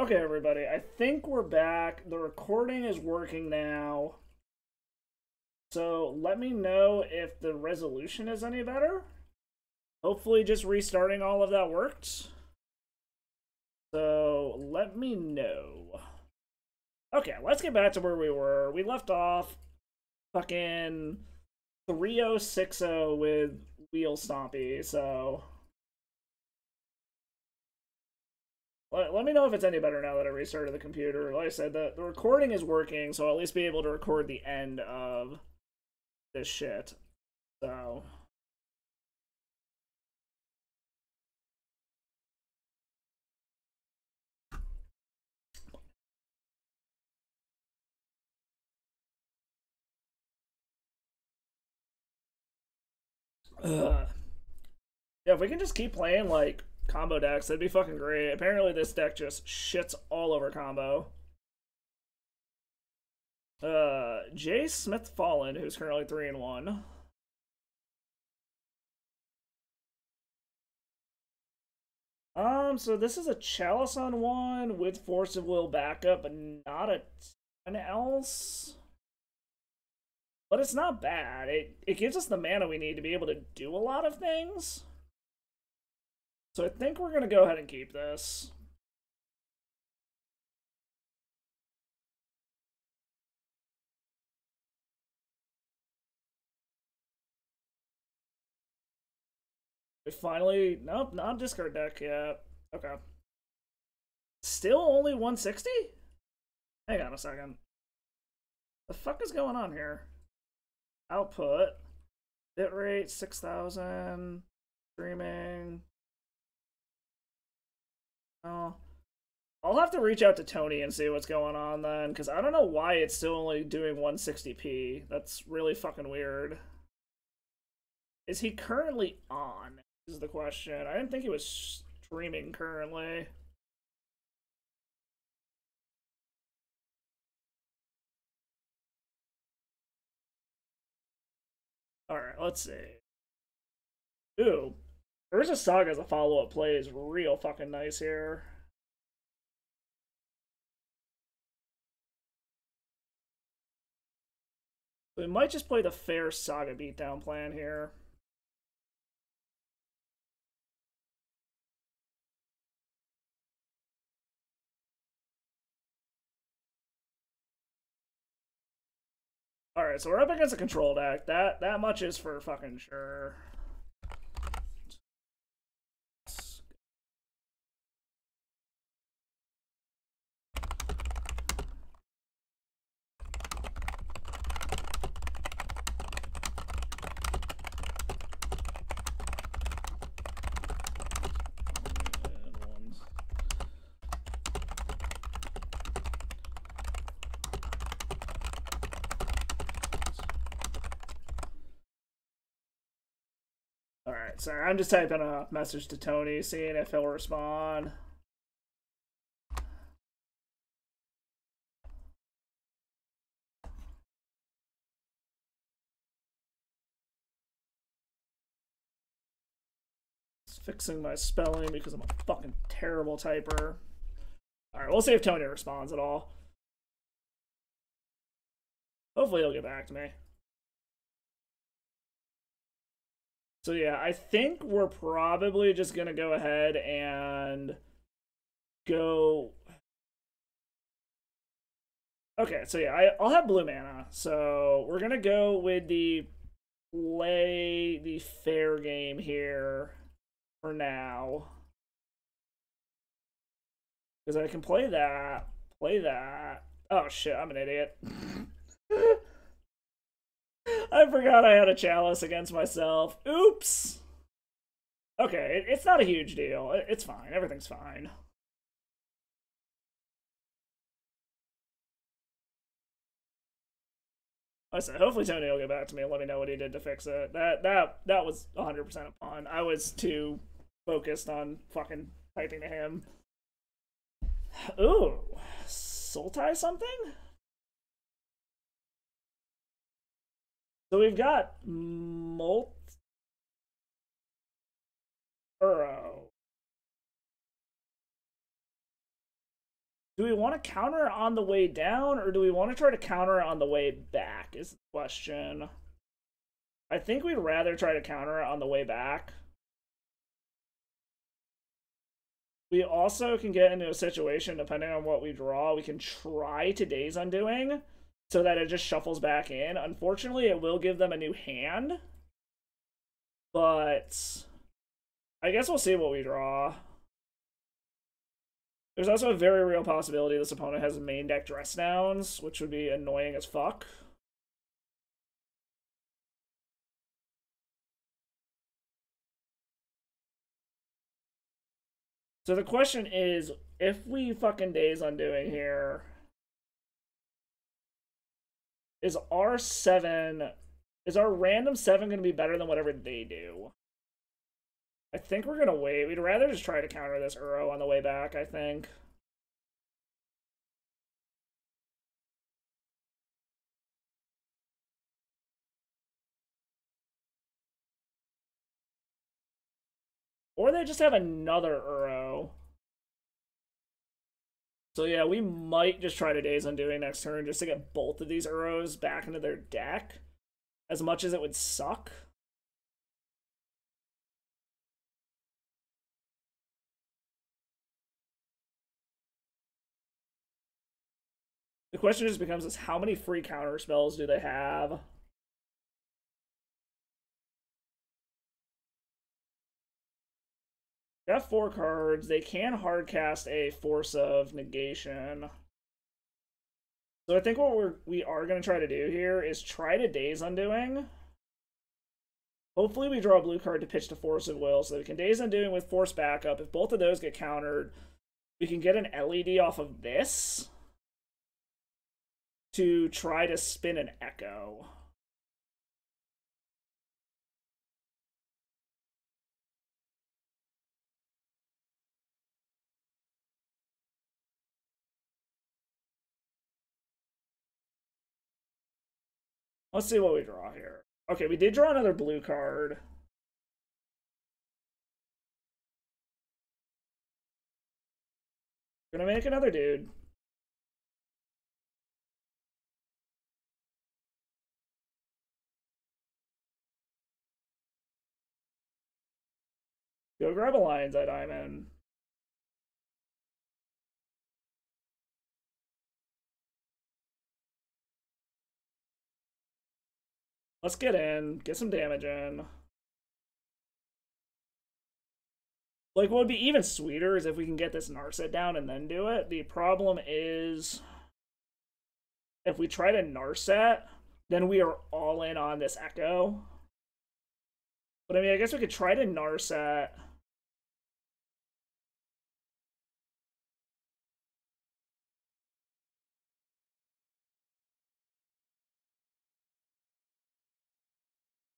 Okay, everybody, I think we're back. The recording is working now. So let me know if the resolution is any better. Hopefully just restarting all of that worked. So let me know. Okay, let's get back to where we were. We left off fucking 3060 with Wheel Stompy, so... Let me know if it's any better now that I restarted the computer. Like I said, the recording is working, so I'll at least be able to record the end of this shit. So... Ugh. Yeah, if we can just keep playing, like, combo decks, that'd be fucking great. Apparently this deck just shits all over combo. J. Smith Fallen, who's currently 3-1. So this is a Chalice on one with Force of Will backup, but not a ton else. But it's not bad. It gives us the mana we need to be able to do a lot of things. So I think we're going to go ahead and keep this. We finally... Nope, not discard deck yet. Okay. Still only 160? Hang on a second. The fuck is going on here? Output. Bitrate 6,000. Streaming. Oh. I'll have to reach out to Tony and see what's going on then, because I don't know why it's still only doing 160p. That's really fucking weird. Is he currently on? Is the question. I didn't think he was streaming currently. Alright, let's see. Ooh. Urza Saga as a follow-up play is real fucking nice here. We might just play the fair Saga beatdown plan here. Alright, so we're up against a control deck. That much is for fucking sure. Alright, sorry, I'm just typing a message to Tony, seeing if he'll respond. Just fixing my spelling because I'm a fucking terrible typer. Alright, we'll see if Tony responds at all. Hopefully he'll get back to me. So yeah, I think we're probably just gonna go ahead and go... Okay, so yeah, I'll have blue mana. So we're gonna go with the play the fair game here for now. Because I can play that, Oh shit, I'm an idiot. I forgot I had a Chalice against myself. Oops! Okay, it's not a huge deal. It's fine. Everything's fine. I said, hopefully Tony will get back to me and let me know what he did to fix it. That was 100% a pun. I was too focused on fucking typing to him. Ooh. Sultai something? So we've got Burrow. Do we want to counter on the way down, or do we want to try to counter on the way back, is the question. I think we'd rather try to counter on the way back. We also can get into a situation, depending on what we draw, we can try to Days Undoing so that it just shuffles back in. Unfortunately, it will give them a new hand. But I guess we'll see what we draw. There's also a very real possibility this opponent has main deck Dress Downs, which would be annoying as fuck. So the question is, if we fucking Days Undoing here, is our random 7 going to be better than whatever they do? I think we're going to wait. We'd rather just try to counter this Uro on the way back, I think. Or they just have another Uro. So yeah, we might just try to Days Undoing next turn just to get both of these Uros back into their deck. As much as it would suck. The question just becomes is how many free counter spells do they have? Got 4 cards. They can hardcast a Force of Negation. So I think what we are going to try to do here is try to Days Undoing. Hopefully we draw a blue card to pitch to Force of Will so that we can Days Undoing with Force Backup. If both of those get countered, we can get an LED off of this to try to spin an Echo. Let's see what we draw here. Okay, we did draw another blue card. Gonna make another dude. Go grab a Lion's Eye Diamond. Let's get in, get some damage in. Like, what would be even sweeter is if we can get this Narset down and then do it. The problem is, if we try to Narset, then we are all in on this Echo. But I mean, I guess we could try to Narset.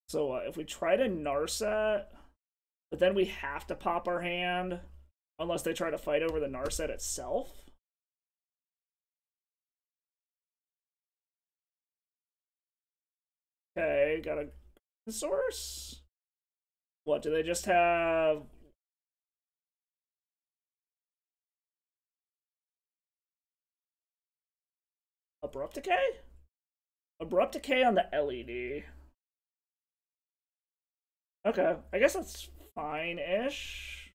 So if we try to Narset, but then we have to pop our hand unless they try to fight over the Narset itself. Okay, got a source. What, do they just have... Abrupt Decay? Abrupt Decay on the LED. Okay, I guess that's fine-ish.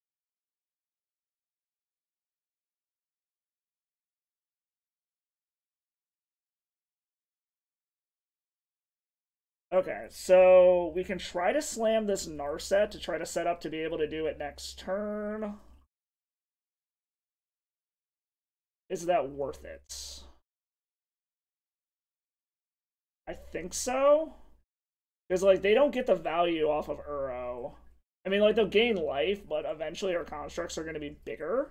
Okay, so we can try to slam this Narset to try to set up to be able to do it next turn. Is that worth it? I think so. Because, like, they don't get the value off of Uro. I mean, like, they'll gain life, but eventually our constructs are going to be bigger.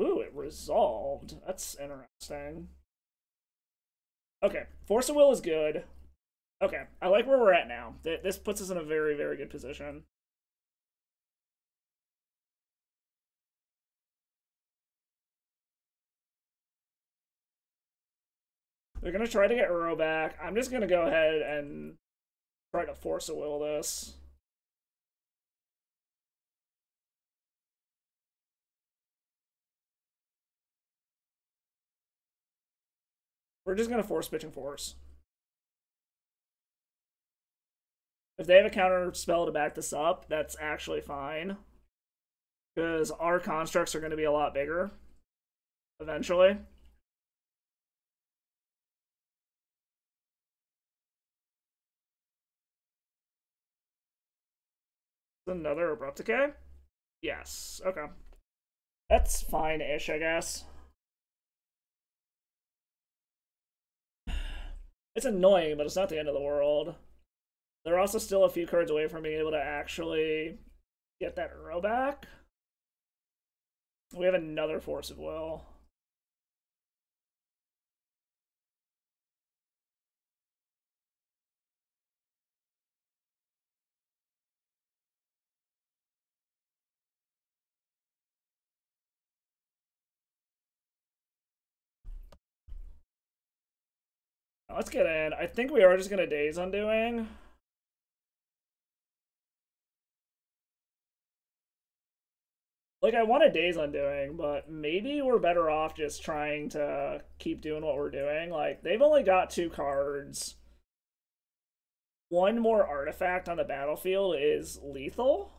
Ooh, it resolved. That's interesting. Okay, Force of Will is good. Okay, I like where we're at now. This puts us in a very, very good position. They're going to try to get Uro back. I'm just going to go ahead and try to force a will this. We're just gonna force pitching force. If they have a counter spell to back this up, that's actually fine. Because our constructs are going to be a lot bigger eventually. Another abrupt decay? Yes. Okay. That's fine-ish, I guess. It's annoying, but it's not the end of the world. They're also still a few cards away from being able to actually get that Uro back. We have another Force of Will. Let's get in. I think we are just going to Daze Undoing. Like, I want a Daze Undoing, but maybe we're better off just trying to keep doing what we're doing. Like, they've only got 2 cards. One more artifact on the battlefield is lethal.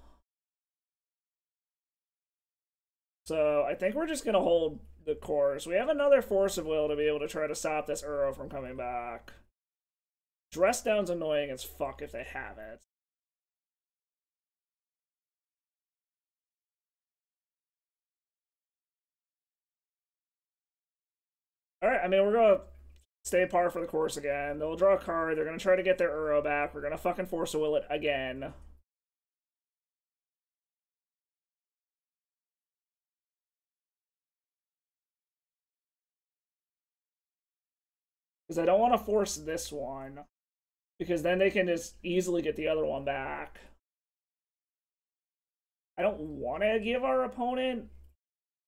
So I think we're just going to hold the course. We have another Force of Will to be able to try to stop this Uro from coming back. Dress Down's annoying as fuck if they have it. Alright, I mean, we're going to stay par for the course again. They'll draw a card. They're going to try to get their Uro back. We're going to fucking Force of Will it again. Because I don't want to force this one. Because then they can just easily get the other one back. I don't want to give our opponent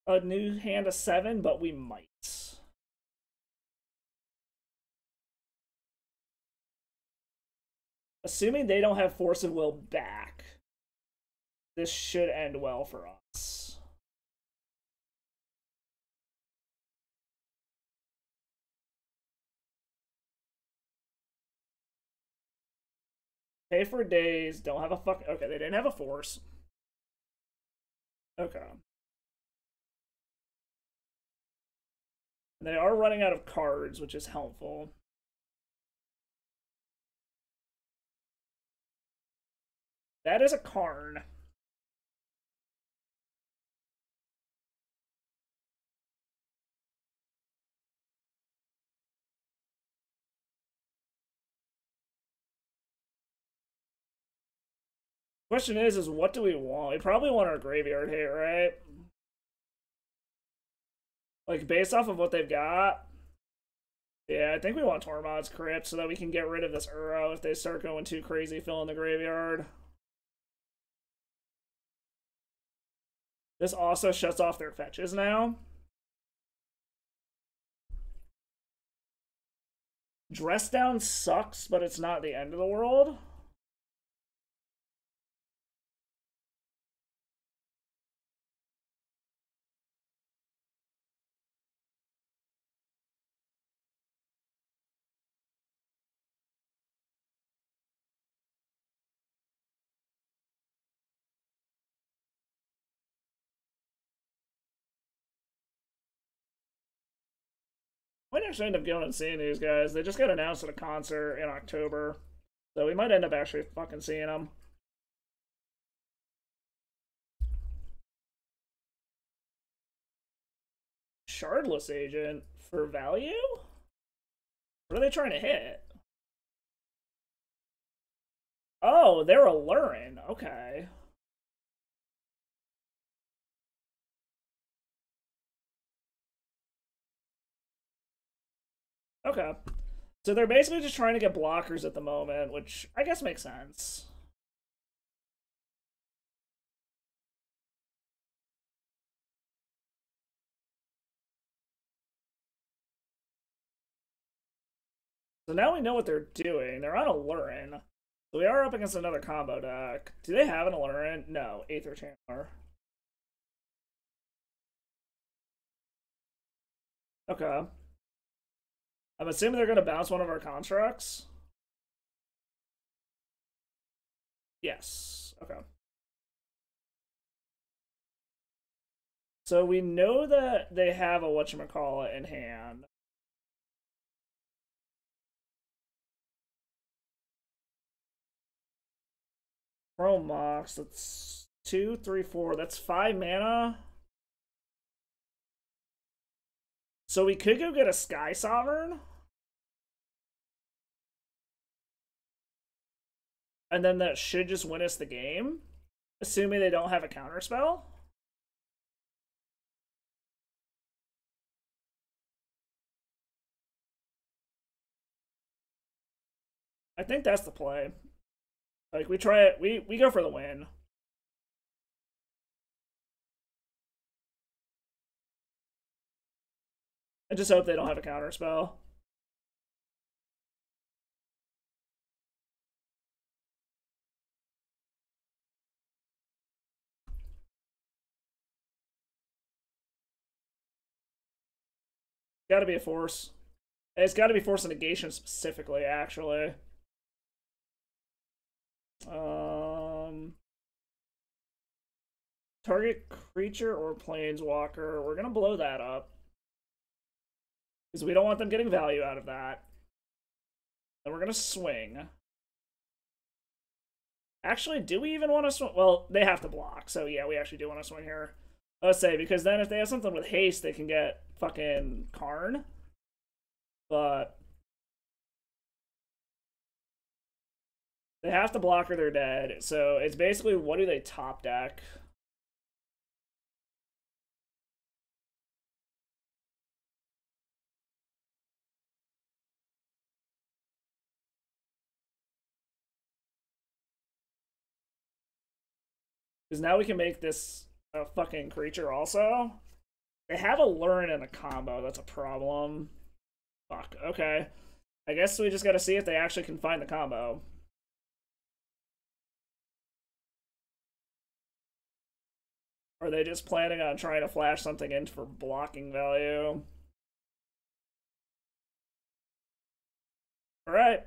a new hand of 7, but we might. Assuming they don't have Force of Will back, this should end well for us. Pay for days, don't have a fuck. Okay, they didn't have a Force. Okay. They are running out of cards, which is helpful. That is a Karn. Question is what do we want? We probably want our graveyard hit, right? Like, based off of what they've got. Yeah, I think we want Tormod's Crypt so that we can get rid of this Uro if they start going too crazy filling the graveyard. This also shuts off their fetches now. Dress Down sucks, but it's not the end of the world. Might actually end up going and seeing these guys. They just got announced at a concert in October. So we might end up actually fucking seeing them. Shardless Agent for value? What are they trying to hit? Oh, they're Aluren. Okay. Okay. So they're basically just trying to get blockers at the moment, which I guess makes sense. So now we know what they're doing. They're on Aluren. So we are up against another combo deck. Do they have an Aluren? No, Aether Channeler. Okay. I'm assuming they're going to bounce one of our constructs. Yes. Okay. So we know that they have a whatchamacallit in hand. Chrome Mox, that's 2, 3, 4. That's 5 mana. So we could go get a Sky Sovereign. And then that should just win us the game. Assuming they don't have a counterspell. I think that's the play. Like, we try it. We go for the win. I just hope they don't have a counterspell. Gotta be a force. It's gotta be force of negation specifically, actually. Target creature or planeswalker. We're gonna blow that up. Because we don't want them getting value out of that. Then we're gonna swing. Actually, do we even want to swing? Well, they have to block, so yeah, we actually do want to swing here. Let's say, because then if they have something with haste, they can get fucking Karn. But they have to block or they're dead. So it's basically, what do they top deck? Because now we can make this a fucking creature also. They have a Aluren in a combo. That's a problem. Fuck. Okay. I guess we just gotta see if they actually can find the combo. Or are they just planning on trying to flash something in for blocking value? Alright.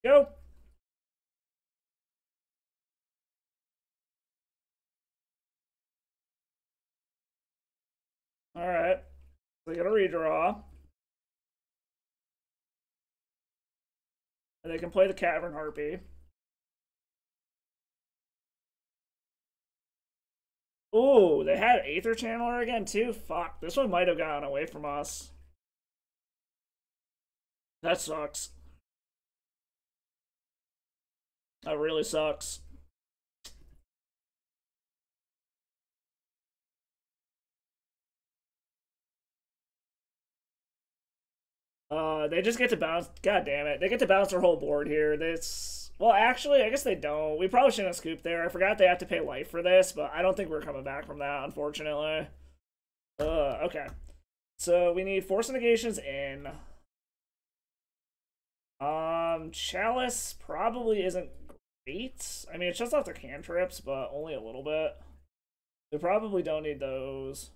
Go. Alright. They got a redraw. And they can play the Cavern Harpy. Ooh, they had Aether Channeler again too? Fuck, this one might have gotten away from us. That sucks. That really sucks. They just get to bounce. God damn it. They get to bounce their whole board here. This. Well, actually, I guess they don't. We probably shouldn't have scooped there. I forgot they have to pay life for this, but I don't think we're coming back from that, unfortunately. Okay. So we need Force of Negations in. Chalice probably isn't great. I mean, it's just off their cantrips, but only a little bit. We probably don't need those.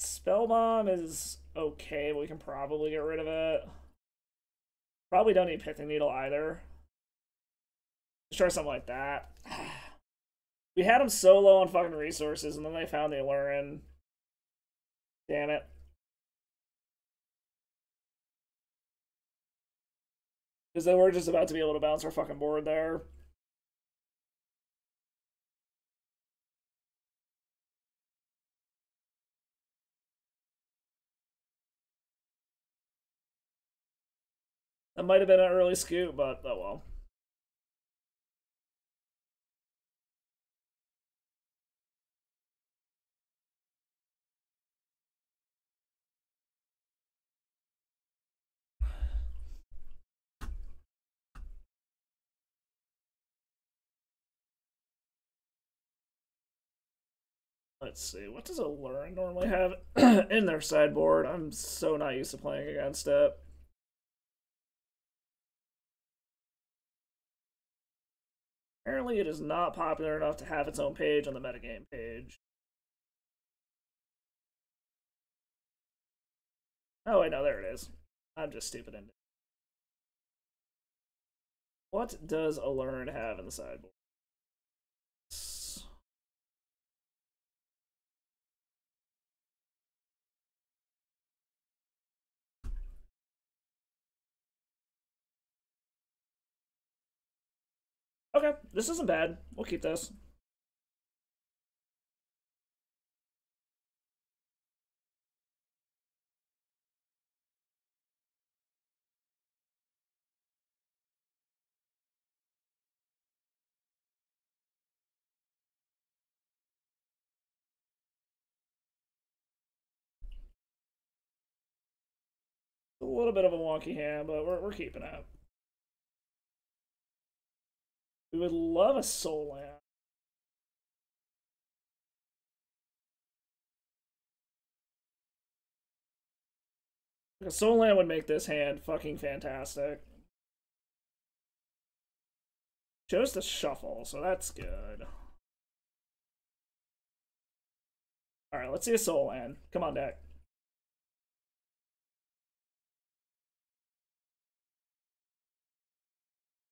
Spell Bomb is okay, but we can probably get rid of it. Probably don't need Pithing Needle either. Let's try something like that. We had them so low on fucking resources, and then they found the Aluren. Damn it. Because they were just about to be able to bounce our fucking board there. That might have been an early scoop, but oh well. Let's see. What does Aluren normally have in their sideboard? I'm so not used to playing against it. Apparently, it is not popular enough to have its own page on the metagame page. Oh, wait, no, there it is. I'm just stupid. What does Aluren have in the sideboard? Okay, this isn't bad. We'll keep this. A little bit of a wonky hand, but we're keeping it. We would love a soul land. A soul land would make this hand fucking fantastic. Chose to shuffle, so that's good. Alright, let's see a soul land. Come on, deck.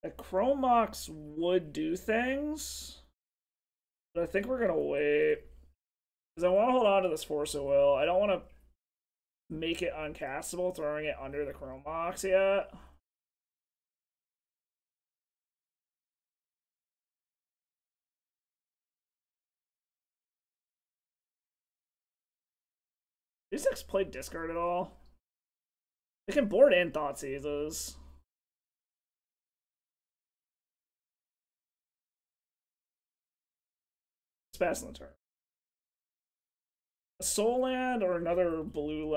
A Chrome Mox would do things, but I think we're gonna wait. Because I want to hold on to this Force of Will. I don't want to make it uncastable, throwing it under the Chrome Mox yet. These decks play discard at all? They can board in Thoughtseizes. It's passing the turn. A soul land or another blue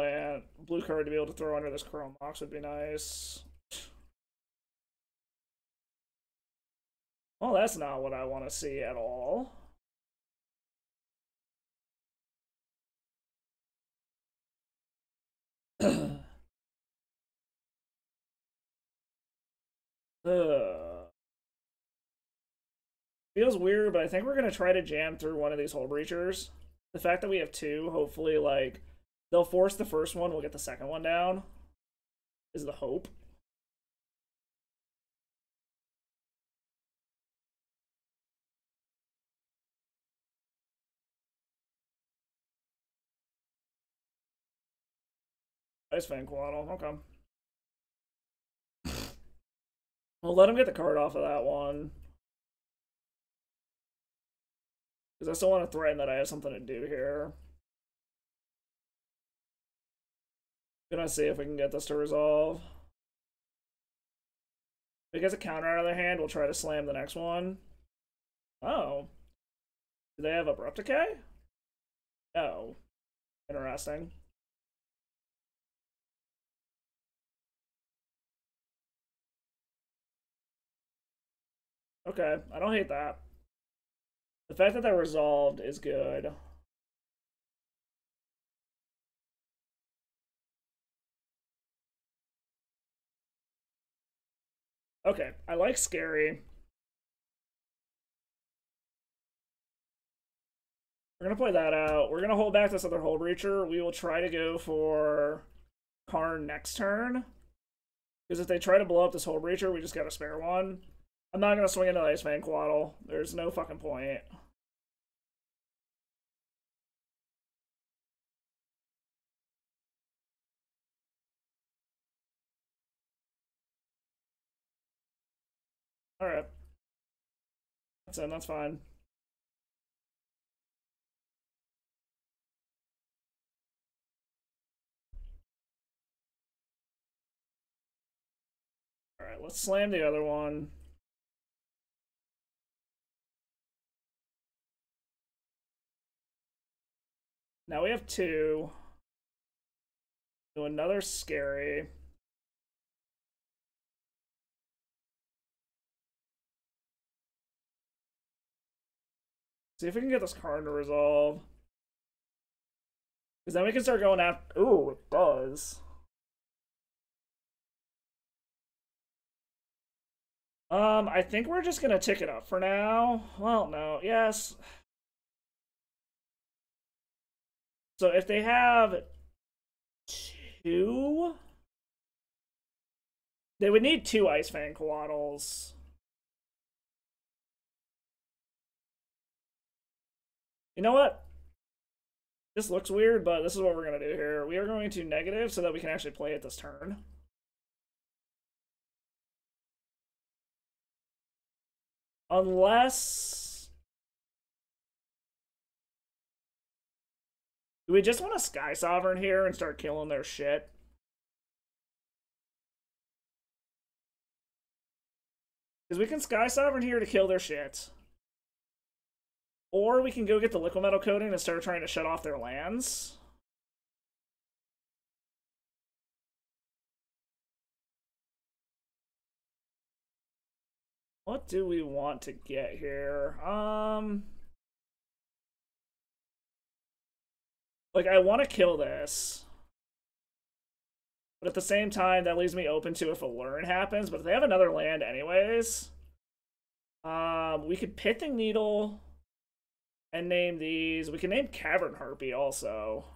card to be able to throw under this Chrome Mox would be nice. Well, that's not what I want to see at all. Feels weird, but I think we're going to try to jam through one of these Hull Breachers. The fact that we have two, hopefully, like, they'll force the first one, we'll get the second one down, is the hope. Ice Fang Quaddle, okay. We'll let him get the card off of that one. Because I still want to threaten that I have something to do here. Gonna see if we can get this to resolve. If he gets a counter out of their hand, we'll try to slam the next one. Oh. Do they have Abrupt Decay? No. Interesting. Okay, I don't hate that. The fact that they're resolved is good. Okay, I like Scary. We're gonna play that out. We're gonna hold back this other Hull Breacher. We will try to go for Karn next turn. Because if they try to blow up this Hull Breacher, we just got a spare one. I'm not gonna swing into the Ice Fang Quaddle. There's no fucking point. Alright. That's it, that's fine. Alright, let's slam the other one. Now we have two. Do another Scary. See if we can get this card to resolve. Because then we can start going after... Ooh, it does. I think we're just gonna tick it up for now. Well, no, yes. So if they have 2... They would need 2 Ice Fang Coatls. You know what? This looks weird, but this is what we're going to do here. We are going to negative so that we can actually play it this turn. Unless... Do we just want a Sky Sovereign here and start killing their shit? Because we can Sky Sovereign here to kill their shit. Or we can go get the Liquid Metal Coating and start trying to shut off their lands. What do we want to get here? Like, I want to kill this. But at the same time, that leaves me open to if Aluren happens. But if they have another land anyways, we could Pithing Needle and name these. We can name Cavern Harpy also.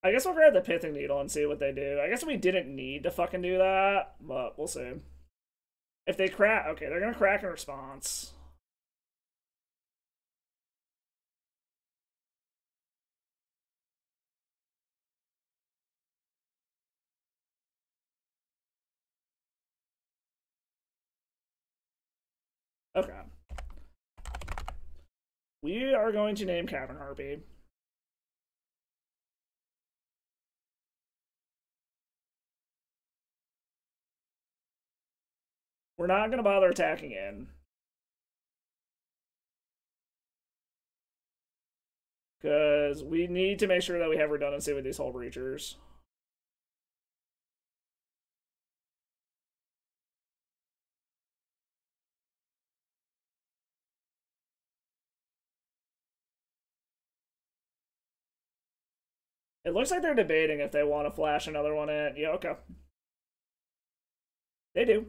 I guess we'll grab the Pithing Needle and see what they do. I guess we didn't need to fucking do that, but we'll see. If they crack, okay, they're gonna crack in response. Okay. We are going to name Cavern Harpy. We're not going to bother attacking in. Because we need to make sure that we have redundancy with these Hull Breachers. It looks like they're debating if they want to flash another one in. Yeah, okay. They do.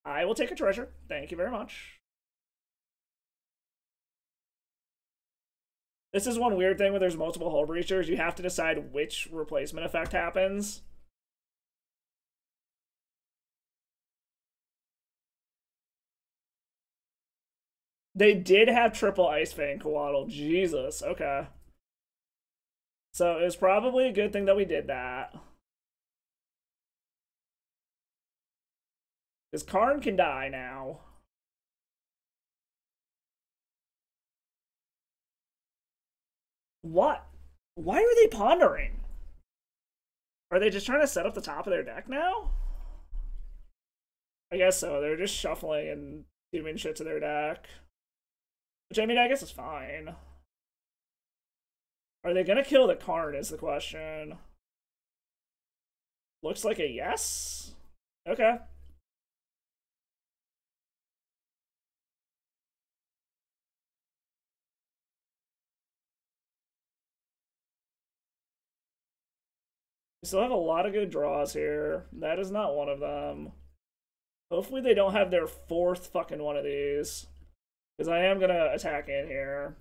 I will take a treasure. Thank you very much. This is one weird thing where there's multiple Hull Breachers. You have to decide which replacement effect happens. They did have triple Ice Fang Coatl. Jesus, okay. So it was probably a good thing that we did that. Because Karn can die now. What? Why are they pondering? Are they just trying to set up the top of their deck now? I guess so. They're just shuffling and doing shit to their deck. Which, I mean, I guess is fine. Are they gonna kill the Karn is the question. Looks like a yes? Okay. We still have a lot of good draws here. That is not one of them. Hopefully they don't have their 4th fucking one of these. Because I am gonna attack in here.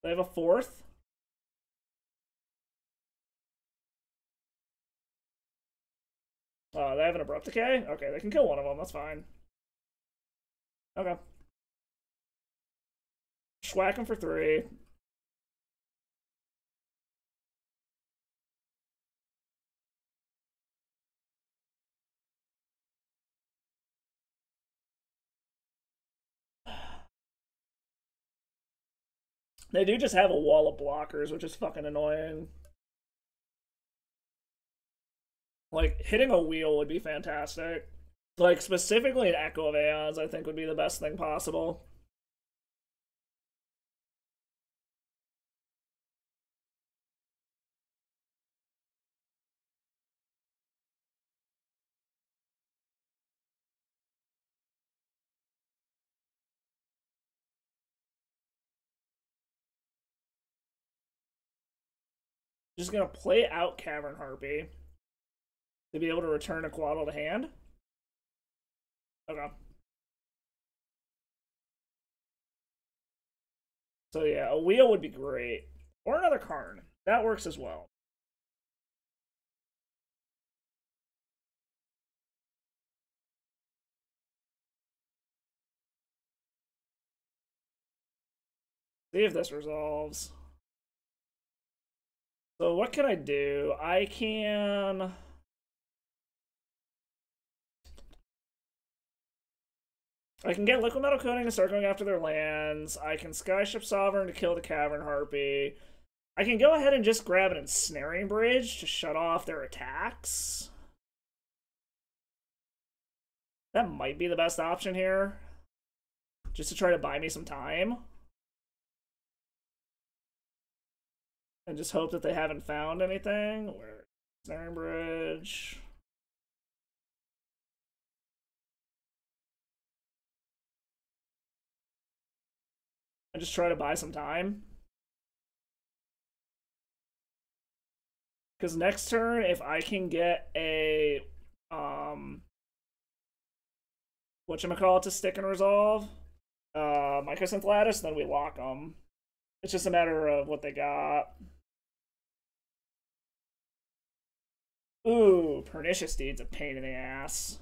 They have a 4th? Oh, they have an Abrupt Decay? Okay, they can kill one of them, that's fine. Okay. Schwack them for 3. They do just have a wall of blockers, which is fucking annoying. Like, hitting a wheel would be fantastic. Like, specifically an Echo of Aeons, I think would be the best thing possible. Just gonna play out Cavern Harpy to be able to return a Quaddle to hand. Okay. So yeah, a wheel would be great. Or another Karn. That works as well. See if this resolves. So what can I do? I can... get Liquid Metal Coating to start going after their lands. I can Skyship Sovereign to kill the Cavern Harpy. I can go ahead and just grab an Ensnaring Bridge to shut off their attacks. That might be the best option here. Just to try to buy me some time. And just hope that they haven't found anything. Where? Ensnaring Bridge. And just try to buy some time. Because next turn, if I can get a whatchamacallit to stick and resolve Mycosynth Lattice, then we lock them. It's just a matter of what they got. Ooh, Pernicious Deed's a pain in the ass.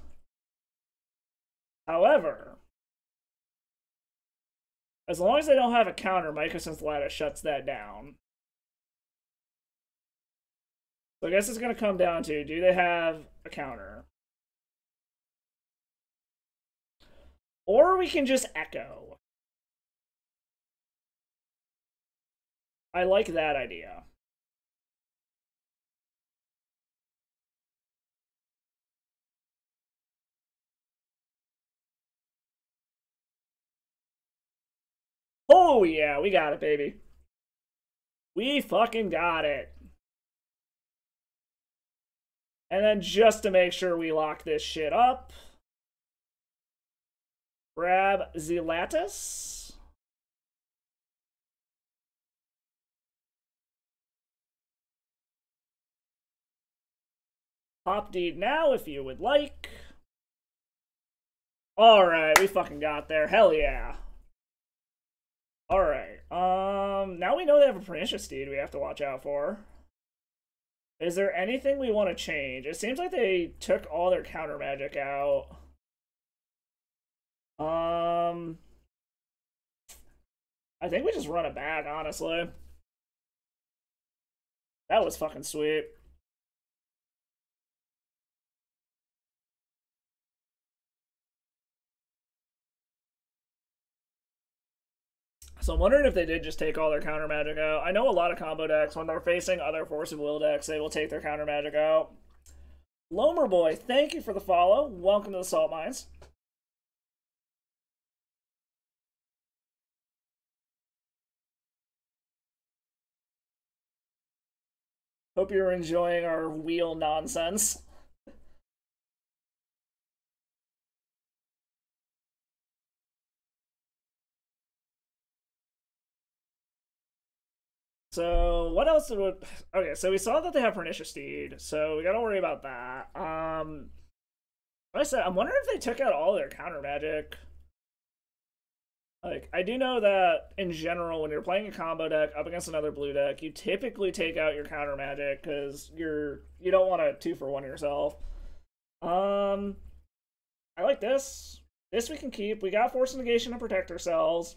However, as long as they don't have a counter, Mycosynth Lattice shuts that down. So I guess it's going to come down to, do they have a counter? Or we can just Echo. I like that idea. Oh yeah, we got it, baby. We fucking got it. And then just to make sure we lock this shit up, grab the Lattice. Pop Deed now if you would like. Alright, we fucking got there. Hell yeah. Alright. Now we know they have a Pernicious Deed we have to watch out for. Is there anything we want to change? It seems like they took all their counter magic out. I think we just run it back, honestly. That was fucking sweet. So I'm wondering if they did just take all their counter magic out. I know a lot of combo decks, when they're facing other Force of Will decks, they will take their counter magic out. Lomer Boy, thank you for the follow. Welcome to the Salt Mines. Hope you're enjoying our wheel nonsense. So, what else would... Okay, so we saw that they have Pernicious Deed, so we gotta worry about that. Like I said, I'm wondering if they took out all their counter magic. Like, I do know that, in general, when you're playing a combo deck up against another blue deck, you typically take out your counter magic, because you don't want to 2-for-1 yourself. I like this. This we can keep. We got Force Negation to protect ourselves.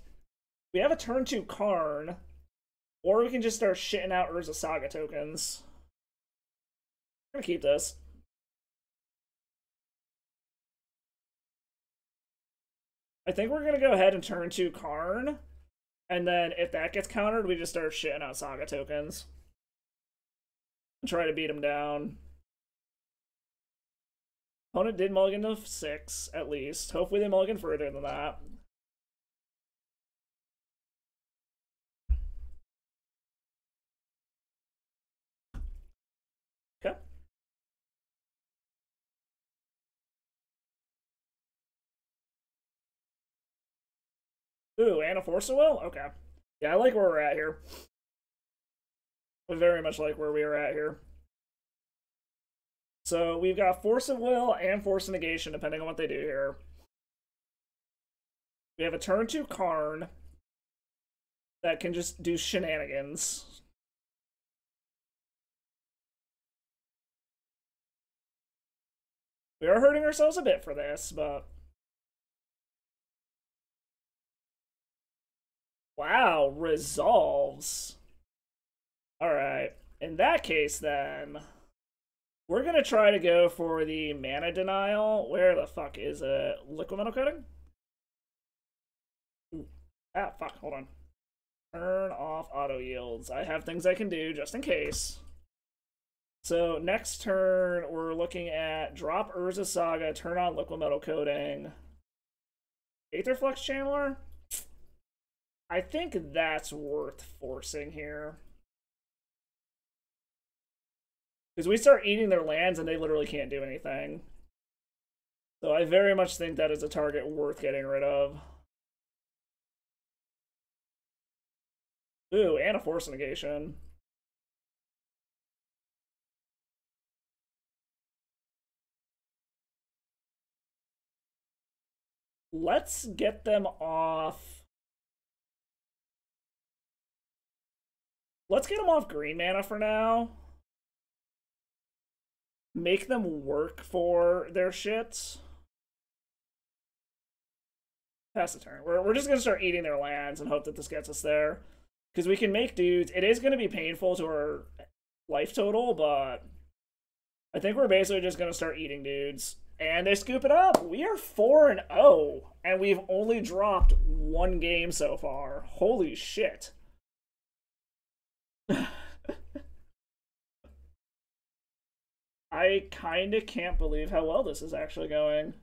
We have a turn 2 Karn. Or we can just start shitting out Urza Saga tokens. I'm gonna keep this. I think we're gonna go ahead and turn 2 Karn. And then if that gets countered, we just start shitting out Saga tokens. And try to beat him down. Opponent did mulligan to 6, at least. Hopefully they mulligan further than that. Okay. Ooh, and a Force of Will? Okay. Yeah, I like where we're at here. I very much like where we are at here. So we've got Force of Will and Force of Negation, depending on what they do here. We have a turn 2 Karn that can just do shenanigans. We are hurting ourselves a bit for this, but... Wow, resolves. Alright, in that case then... We're gonna try to go for the mana denial. Where the fuck is it? Liquid metal coating? Ooh. Ah, fuck, hold on. Turn off auto yields. I have things I can do just in case. So next turn, we're looking at drop Urza Saga, turn on liquid metal coating. Aetherflux Channeler? I think that's worth forcing here. Because we start eating their lands and they literally can't do anything. So I very much think that is a target worth getting rid of. Ooh, and a Force Negation. Let's get them off. Let's get them off green mana for now. Make them work for their shits. Pass the turn. We're just going to start eating their lands and hope that this gets us there. Because we can make dudes. It is going to be painful to our life total, but I think we're basically just going to start eating dudes. And they scoop it up. We are 4-0, and we've only dropped 1 game so far. Holy shit. I kinda can't believe how well this is actually going.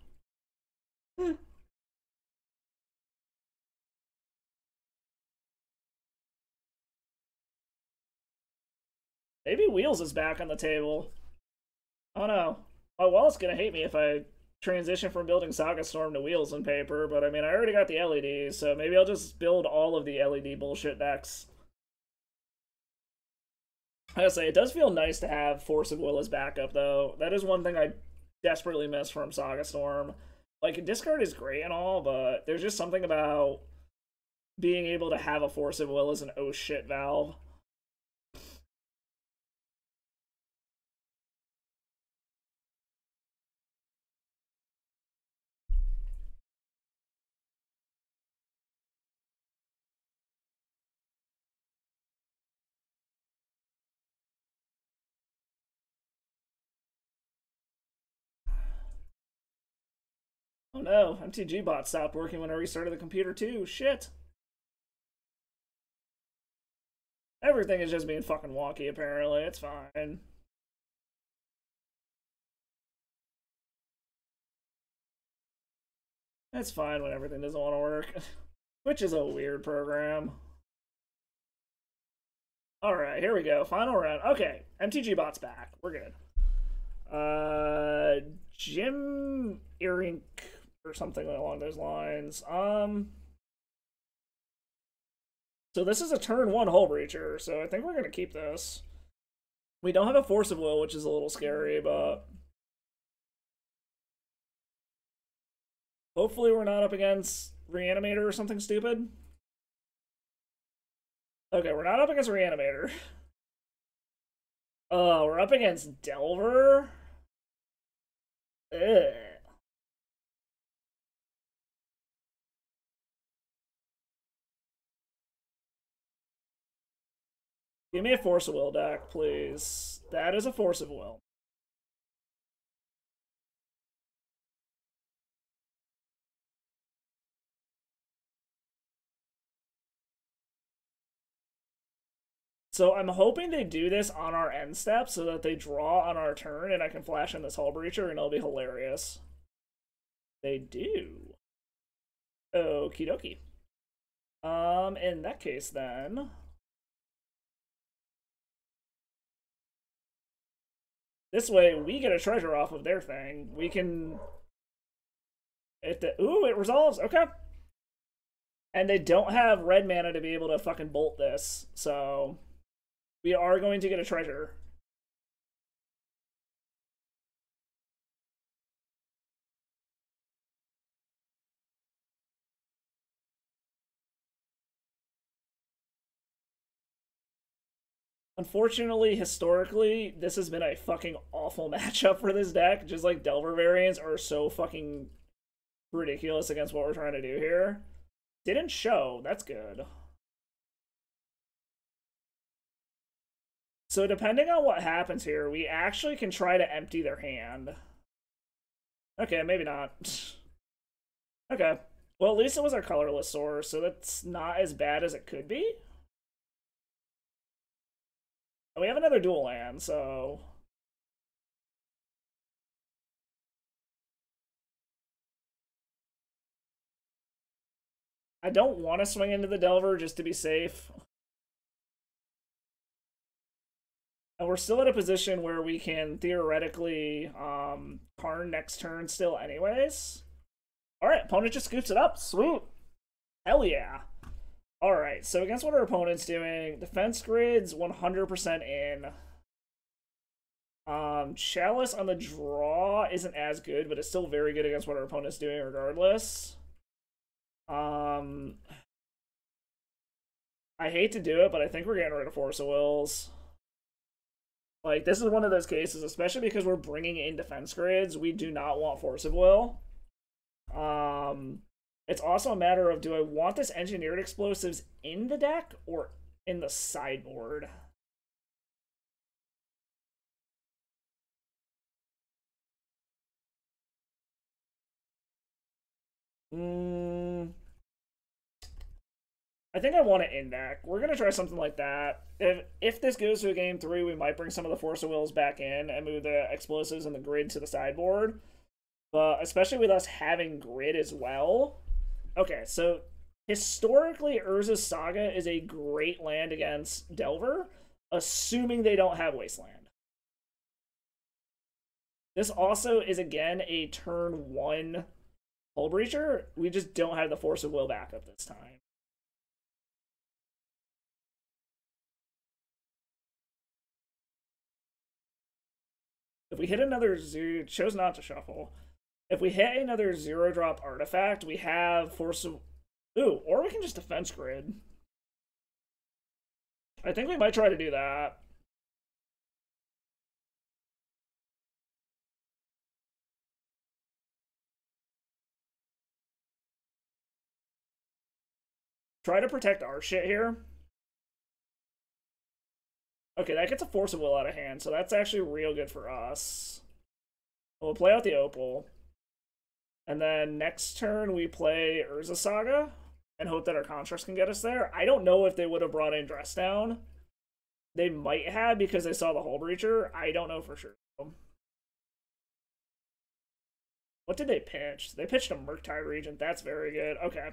Maybe Wheels is back on the table. Oh no. My wallet's gonna hate me if I transition from building Saga Storm to Wheels on paper, but I mean, I already got the LEDs, so maybe I'll just build all of the LED bullshit decks. I gotta say, it does feel nice to have Force of Will as backup, though. That is one thing I desperately miss from Saga Storm. Like, discard is great and all, but there's just something about being able to have a Force of Will as an oh shit valve. Oh no, MTG bot stopped working when I restarted the computer too. Shit. Everything is just being fucking wonky, apparently. It's fine. It's fine when everything doesn't want to work. Which is a weird program. Alright, here we go. Final round. Okay, MTG bot's back. We're good. Jim Earink or something along those lines. So this is a turn 1 Hull Breacher, so I think we're gonna keep this. We don't have a Force of Will, which is a little scary, but hopefully we're not up against Reanimator or something stupid. Okay, we're not up against Reanimator. We're up against Delver? Ugh. Give me a Force of Will deck, please. That is a Force of Will. So I'm hoping they do this on our end step so that they draw on our turn and I can flash in this Hull Breacher and it'll be hilarious. They do. Okie dokie. In that case then... This way, we get a treasure off of their thing. We can... Ooh, it resolves. Okay. And they don't have red mana to be able to fucking bolt this, so... We are going to get a treasure. Unfortunately, historically, this has been a fucking awful matchup for this deck. Just like Delver variants are so fucking ridiculous against what we're trying to do here. Didn't show. That's good. So depending on what happens here, we actually can try to empty their hand. Okay, maybe not. Okay. Well, at least it was our colorless source, so that's not as bad as it could be. And we have another dual land, so... I don't want to swing into the Delver just to be safe. And we're still at a position where we can theoretically Karn next turn still anyways. Alright, opponent just scoops it up. Sweet. Hell yeah. Alright, so against what our opponent's doing, defense grid's 100% in. Chalice on the draw isn't as good, but it's still very good against what our opponent's doing regardless. I hate to do it, but I think we're getting rid of Force of Wills. Like, this is one of those cases, especially because we're bringing in defense grids, we do not want Force of Will. It's also a matter of, do I want this engineered explosives in the deck or in the sideboard? I think I want it in deck. We're gonna try something like that. If this goes to a game 3, we might bring some of the Force of Wills back in and move the explosives and the grid to the sideboard. But especially with us having grid as well. Okay, so historically, Urza's Saga is a great land against Delver, assuming they don't have Wasteland. This also is, again, a turn 1 Hull Breacher. We just don't have the Force of Will backup this time. If we hit another zero, chose not to shuffle. If we hit another 0-drop artifact, we have Force of... Ooh, or we can just defense grid. I think we might try to do that. Try to protect our shit here. Okay, that gets a Force of Will out of hand, so that's actually real good for us. We'll play out the Opal. And then next turn, we play Urza Saga and hope that our constructs can get us there. I don't know if they would have brought in Dress Down. They might have because they saw the Hull Breacher. I don't know for sure. What did they pitch? They pitched a Murktide Regent. That's very good. Okay.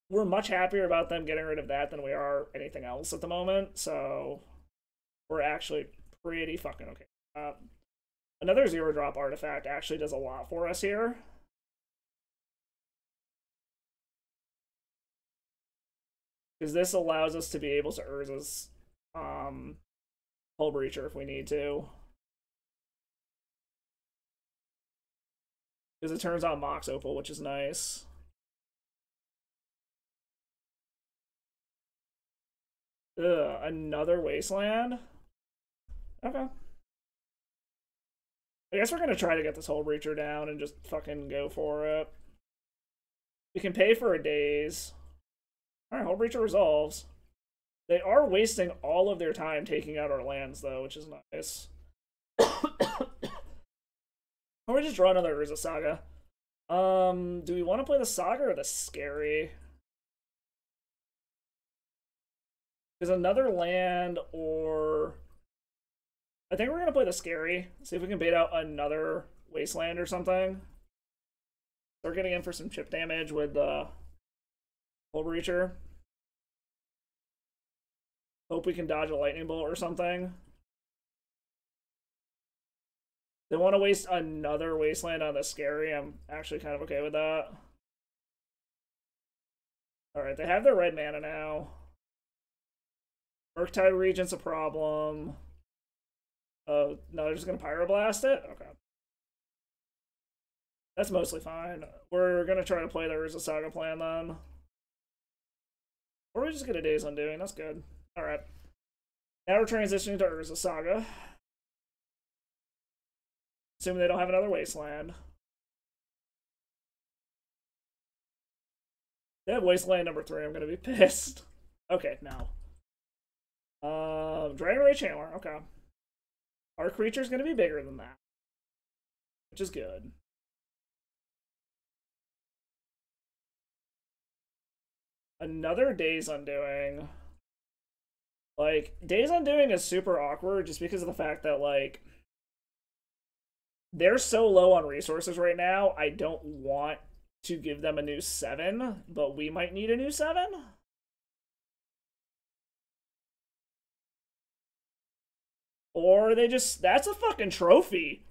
We're much happier about them getting rid of that than we are anything else at the moment, so we're actually pretty fucking okay. Another 0-drop artifact actually does a lot for us here. Because this allows us to be able to Urza's Hull Breacher if we need to. Because it turns on Mox Opal, which is nice. Ugh, another Wasteland? Okay. I guess we're going to try to get this Hull Breacher down and just fucking go for it. We can pay for a daze. Alright, Hull Breacher resolves. They are wasting all of their time taking out our lands, though, which is nice. Or we just draw another Urza Saga. Do we want to play the Saga or the Scary? Because another land, or... I think we're going to play the Scary. See if we can bait out another Wasteland or something. Start getting in for some chip damage with the Hull Breacher. Hope we can dodge a Lightning Bolt or something. They want to waste another Wasteland on the Scary. I'm actually kind of okay with that. Alright, they have their red mana now. Murktide Regent's a problem. Oh, no, they're just gonna Pyroblast it? Okay. That's mostly fine. We're gonna try to play the Urza Saga plan then. Or we just get a Days Undoing, that's good. Alright. Now we're transitioning to Urza Saga. Assuming they don't have another Wasteland. They have Wasteland number 3, I'm gonna be pissed. Okay, now. Dragon Ray Channeler, okay. Our creature's gonna be bigger than that. Which is good. Another Days Undoing. Like, Days Undoing is super awkward just because of the fact that, like, they're so low on resources right now, I don't want to give them a new 7, but we might need a new 7? Or they just, that's a fucking trophy.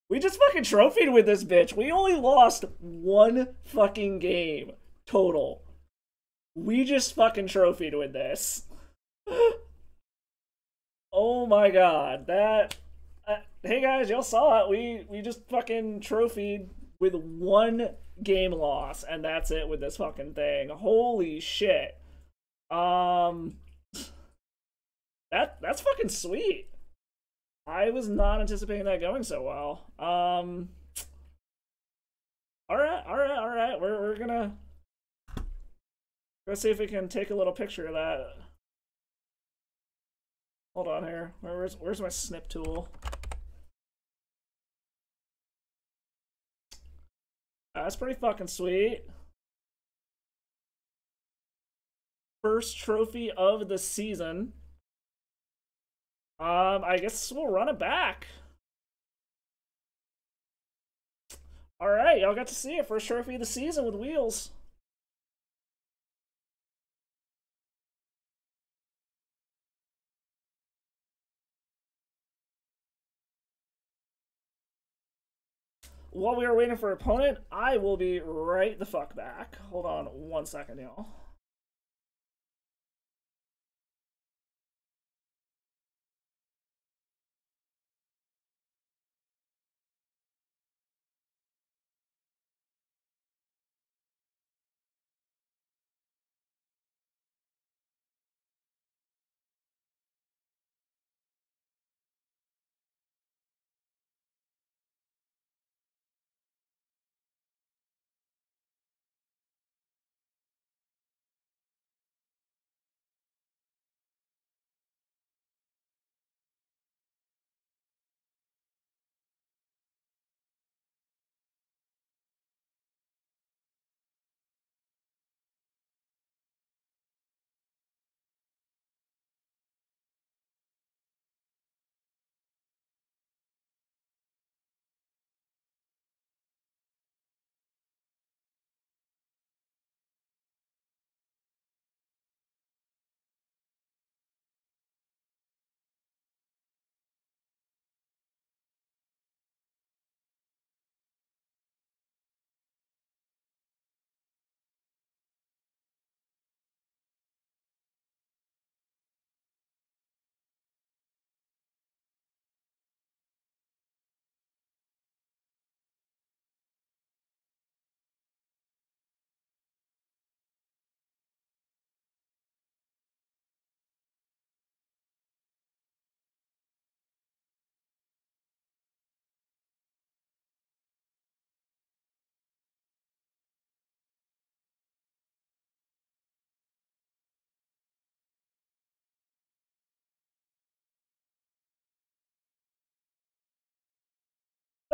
We just fucking trophied with this bitch. We only lost 1 fucking game total. We just fucking trophied with this. Oh my god, that... hey guys, y'all saw it. We just fucking trophied with 1 game loss, and that's it with this fucking thing. Holy shit. That's fucking sweet. I was not anticipating that going so well. Alright. We're gonna... Let's see if we can take a little picture of that. Hold on here. Where's my snip tool? That's pretty fucking sweet. First trophy of the season. I guess we'll run it back. Alright, y'all got to see it. First trophy of the season with wheels. While we are waiting for opponent, I will be right the fuck back. Hold on 1 second, y'all.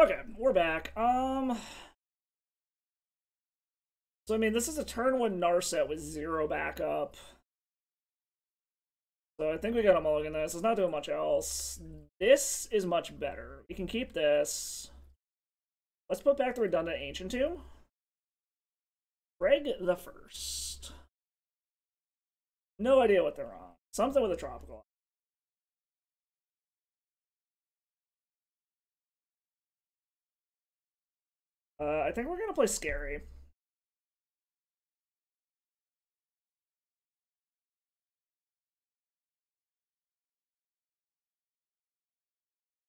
Okay, we're back. So, I mean, this is a turn 1 Narset with 0 backup. So I think we got a mulligan this. It's not doing much else. This is much better. We can keep this. Let's put back the redundant Ancient Tomb. Greg the First. No idea what they're on. Something with a tropical. I think we're gonna play Scary.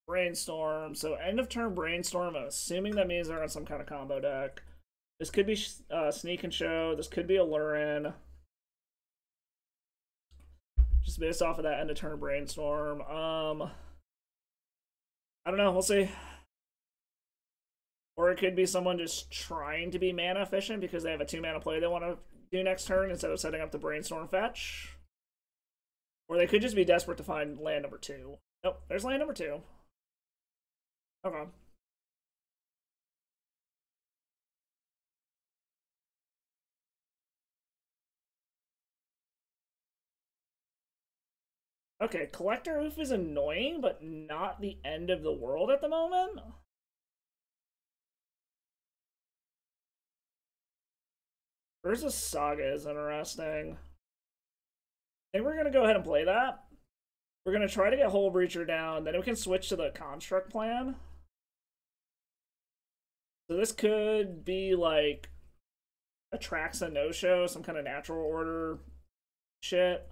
Brainstorm. So end of turn Brainstorm. I'm assuming that means they're on some kind of combo deck. This could be Sneak and Show. This could be Aluren. Just based off of that end of turn Brainstorm. I don't know. We'll see. Or it could be someone just trying to be mana efficient because they have a 2-mana play they want to do next turn instead of setting up the Brainstorm fetch. Or they could just be desperate to find land number 2. Nope, there's land number 2. Okay. Okay, Collector Oof is annoying, but not the end of the world at the moment. Versus Saga is interesting. I think we're going to go ahead and play that. We're going to try to get Hull Breacher down, then we can switch to the Construct plan. So this could be like a Traxa no-show, some kind of natural order shit.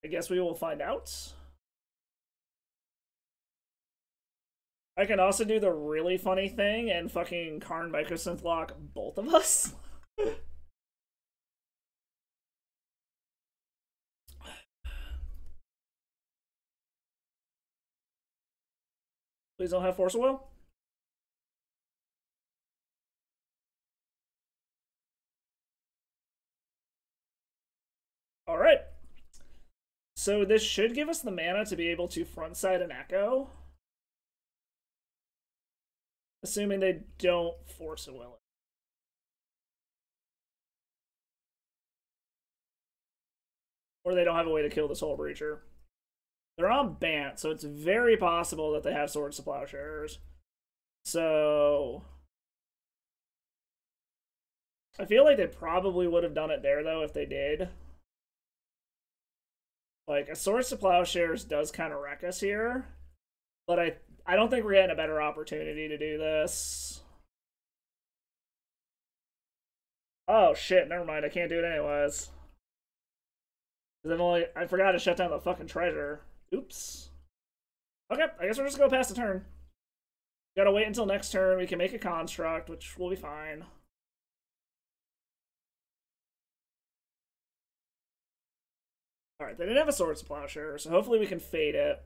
I guess we will find out. I can also do the really funny thing and fucking Karn Microsynth lock both of us. Please don't have Force of Will. Alright. So this should give us the mana to be able to frontside an Echo. Assuming they don't Force a Will it. Or they don't have a way to kill this Hull Breacher. They're on Bant, so it's very possible that they have Swords to Plowshares. So I feel like they probably would have done it there, though, if they did. Like, a Swords to Plowshares does kind of wreck us here. But I don't think we're getting a better opportunity to do this. Oh, shit, never mind. I can't do it anyways. I forgot to shut down the fucking treasure. Oops. Okay, I guess we're just gonna go past the turn. Gotta wait until next turn. We can make a construct, which will be fine. Alright, they didn't have a Swords to Plowshare, so hopefully we can fade it.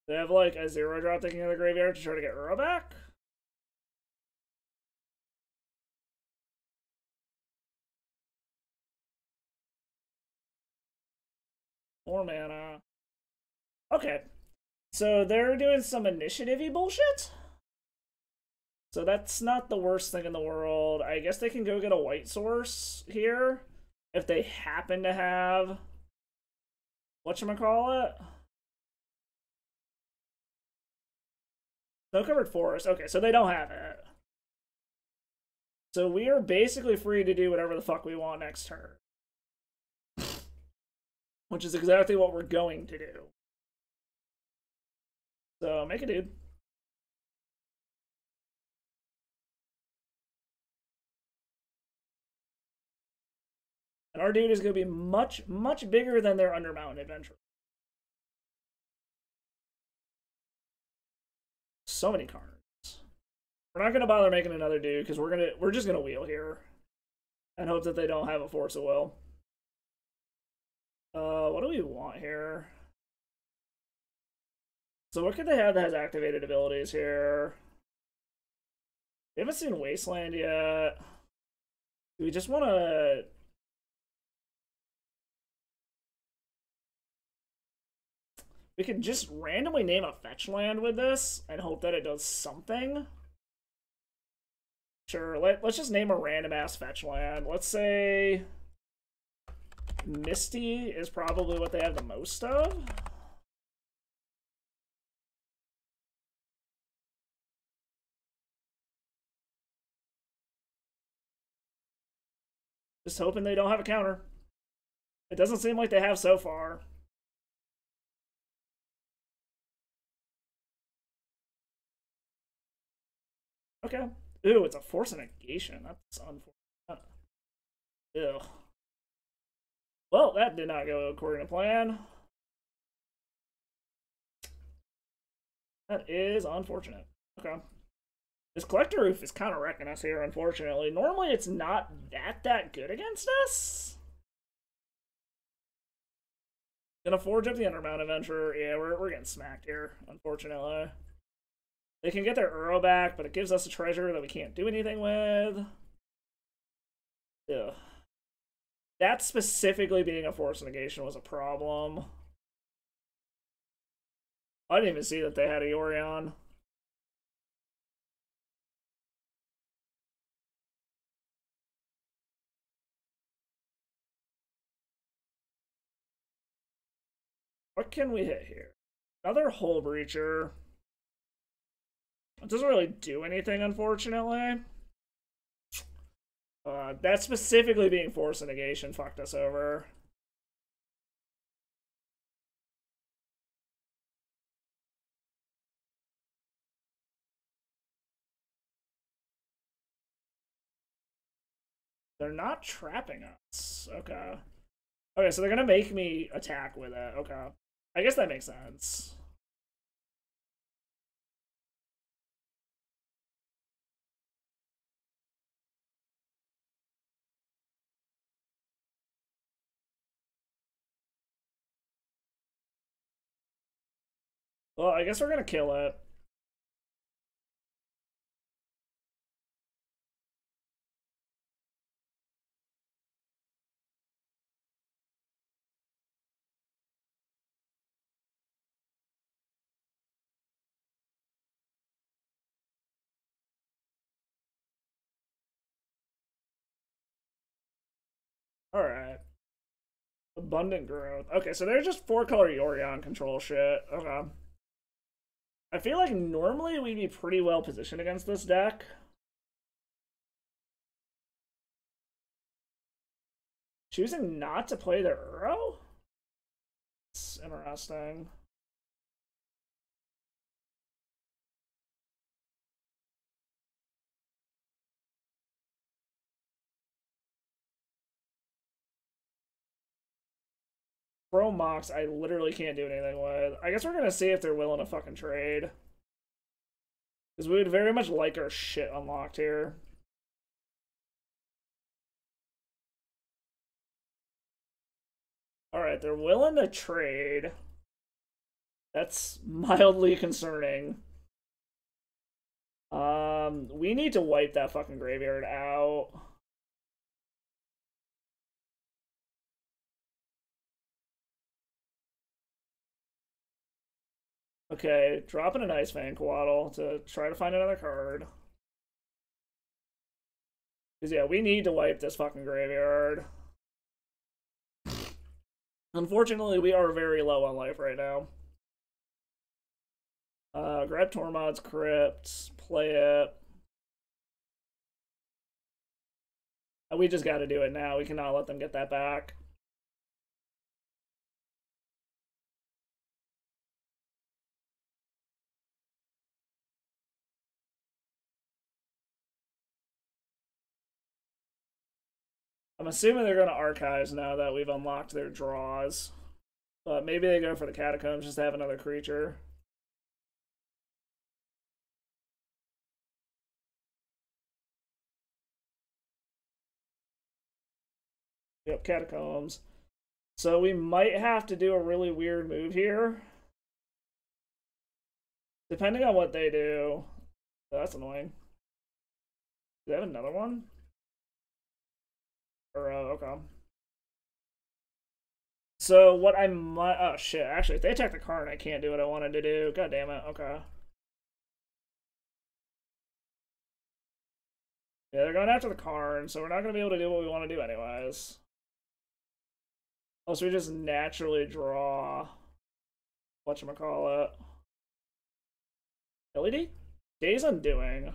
They have like a 0-drop taking out of the graveyard to try to get Uro back? More mana. Okay. So they're doing some initiative-y bullshit? So that's not the worst thing in the world. I guess they can go get a white source here. If they happen to have... whatchamacallit? Snow-covered forest. Okay, so they don't have it. So we are basically free to do whatever the fuck we want next turn. Which is exactly what we're going to do. So, make a dude. And our dude is going to be much, much bigger than their Undermountain adventure. So many cards. We're not going to bother making another dude because we're just going to wheel here. And hope that they don't have a Force of Will. What do we want here? So what could they have that has activated abilities here? We haven't seen Wasteland yet. Do we just want to... We could just randomly name a fetch land with this and hope that it does something. Sure, let's just name a random-ass fetch land. Let's say... Misty is probably what they have the most of. Just hoping they don't have a counter. It doesn't seem like they have so far. Okay. Ooh, it's a force of negation. That's unfortunate. Ew. Well, that did not go according to plan. That is unfortunate. Okay. This collector roof is kind of wrecking us here, unfortunately. Normally, it's not that good against us. Gonna forge up the Undermount Adventurer. Yeah, we're getting smacked here, unfortunately. They can get their Uro back, but it gives us a treasure that we can't do anything with. Ugh. That specifically being a force negation was a problem. I didn't even see that they had a Yorion. What can we hit here? Another Hull Breacher. It doesn't really do anything, unfortunately. That specifically being force negation fucked us over. They're not trapping us. Okay. Okay, so they're gonna make me attack with it. Okay. I guess that makes sense. Well, I guess we're gonna kill it. Alright. Abundant growth. Okay, so they're just 4-color Yorion control shit. Okay. I feel like normally we'd be pretty well positioned against this deck. Choosing not to play their Uro? It's interesting. Pro Mox, I literally can't do anything with. I guess we're gonna see if they're willing to fucking trade. Because we would very much like our shit unlocked here. Alright, they're willing to trade. That's mildly concerning. We need to wipe that fucking graveyard out. Okay, dropping an Ice Fang Coatl to try to find another card. Because, yeah, we need to wipe this fucking graveyard. Unfortunately, we are very low on life right now. Grab Tormod's Crypt, play it. We just gotta do it now. We cannot let them get that back. I'm assuming they're gonna archives now that we've unlocked their draws. But maybe they go for the Catacombs just to have another creature. Yep, Catacombs. So we might have to do a really weird move here. Depending on what they do. Oh, that's annoying. Do they have another one? Or, okay. So what I might... Oh, shit. Actually, if they attack the card, I can't do what I wanted to do. God damn it. Okay. Yeah, they're going after the Karn, so we're not going to be able to do what we want to do anyways. Unless we just naturally draw... Whatchamacallit? LED? Days Undoing.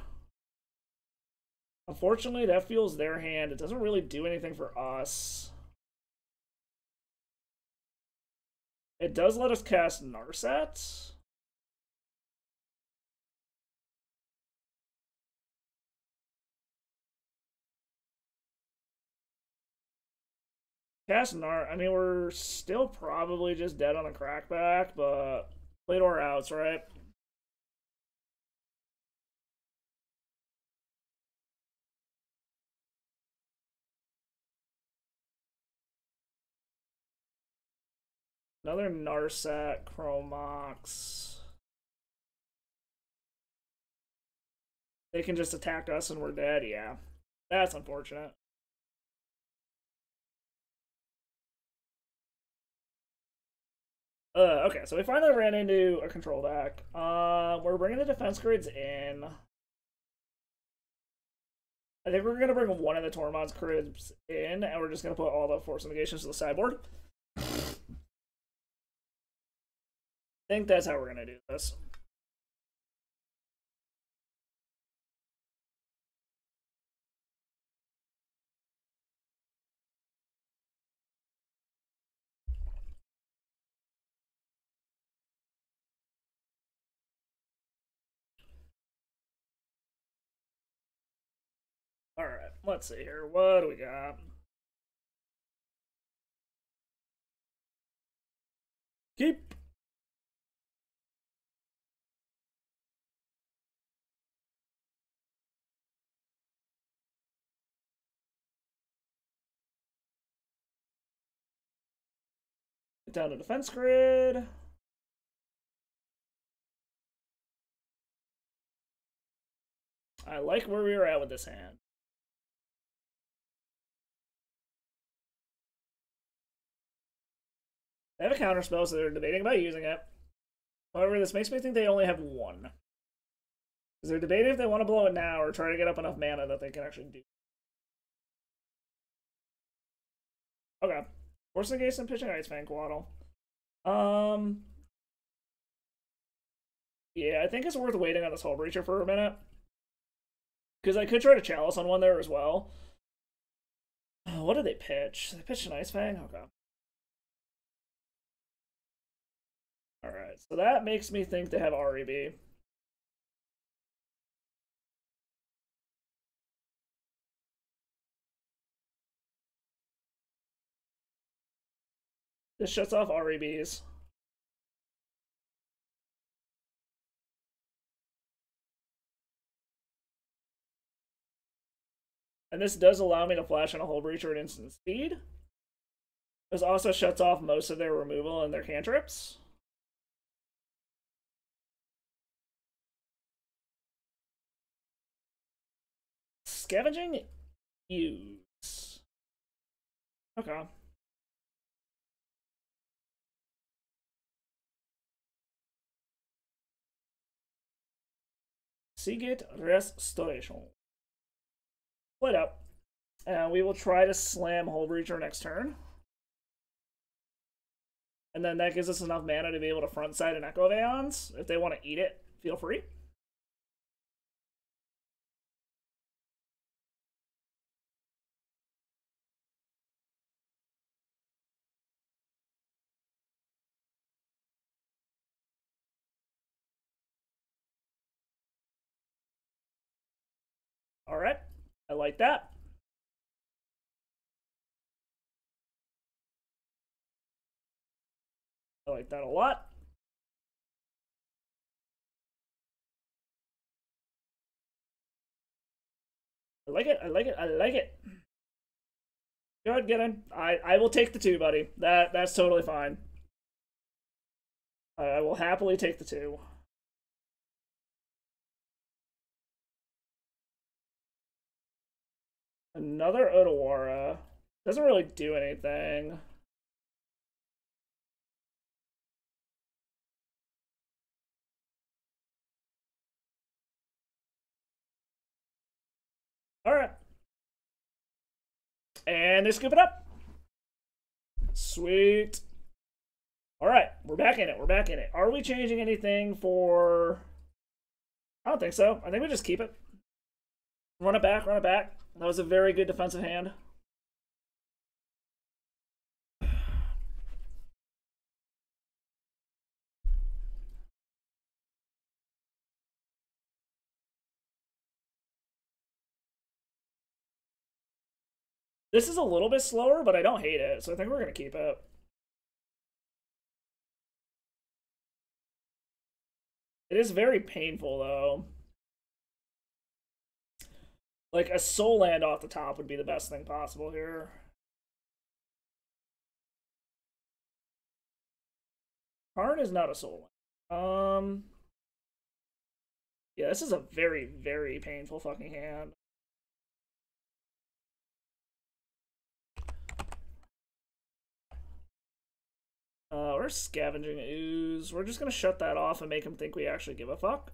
Unfortunately, that fuels their hand. It doesn't really do anything for us. It does let us cast Narset. Cast Nart. I mean, we're still probably just dead on the crackback, but play to our outs, right? Another Narset, Chromox. They can just attack us and we're dead, yeah. That's unfortunate. Okay, so we finally ran into a control deck. We're bringing the defense grids in. I think we're gonna bring one of the Tormod's grids in, and we're just gonna put all the force negations to the sideboard. I think that's how we're gonna do this. Alright, let's see here. What do we got? Keep. Down to defense grid. I like where we were at with this hand. They have a counter spell, so they're debating about using it. However, this makes me think they only have one. Because they're debating if they want to blow it now or try to get up enough mana that they can actually do. Okay. Force negation, pitching Ice Fang Quaddle. Yeah, I think it's worth waiting on this Hull Breacher for a minute. Because I could try to Chalice on one there as well. What did they pitch? They pitched an Ice Fang? Okay. Alright, so that makes me think they have REB. This shuts off REBs. And this does allow me to flash on a Hull Breacher at instant speed. This also shuts off most of their removal and their cantrips. Scavenging? Use. Okay. Seagate Restoration. Split up. And we will try to slam Hull Breacher next turn. And then that gives us enough mana to be able to frontside an Echo Vaons. If they want to eat it, feel free. Alright. I like that. I like that a lot. I like it. I like it. I like it. Good, get in. I will take the 2, buddy. That's totally fine. I will happily take the 2. Another Otawara. Doesn't really do anything. Alright. And they scoop it up. Sweet. Alright, we're back in it. We're back in it. Are we changing anything for... I don't think so. I think we just keep it. Run it back, run it back. That was a very good defensive hand. This is a little bit slower, but I don't hate it, so I think we're going to keep it. It is very painful, though. Like, a soul land off the top would be the best thing possible here. Karn is not a soul land. Yeah, this is a very, very painful fucking hand. We're scavenging ooze. We're just gonna shut that off and make him think we actually give a fuck.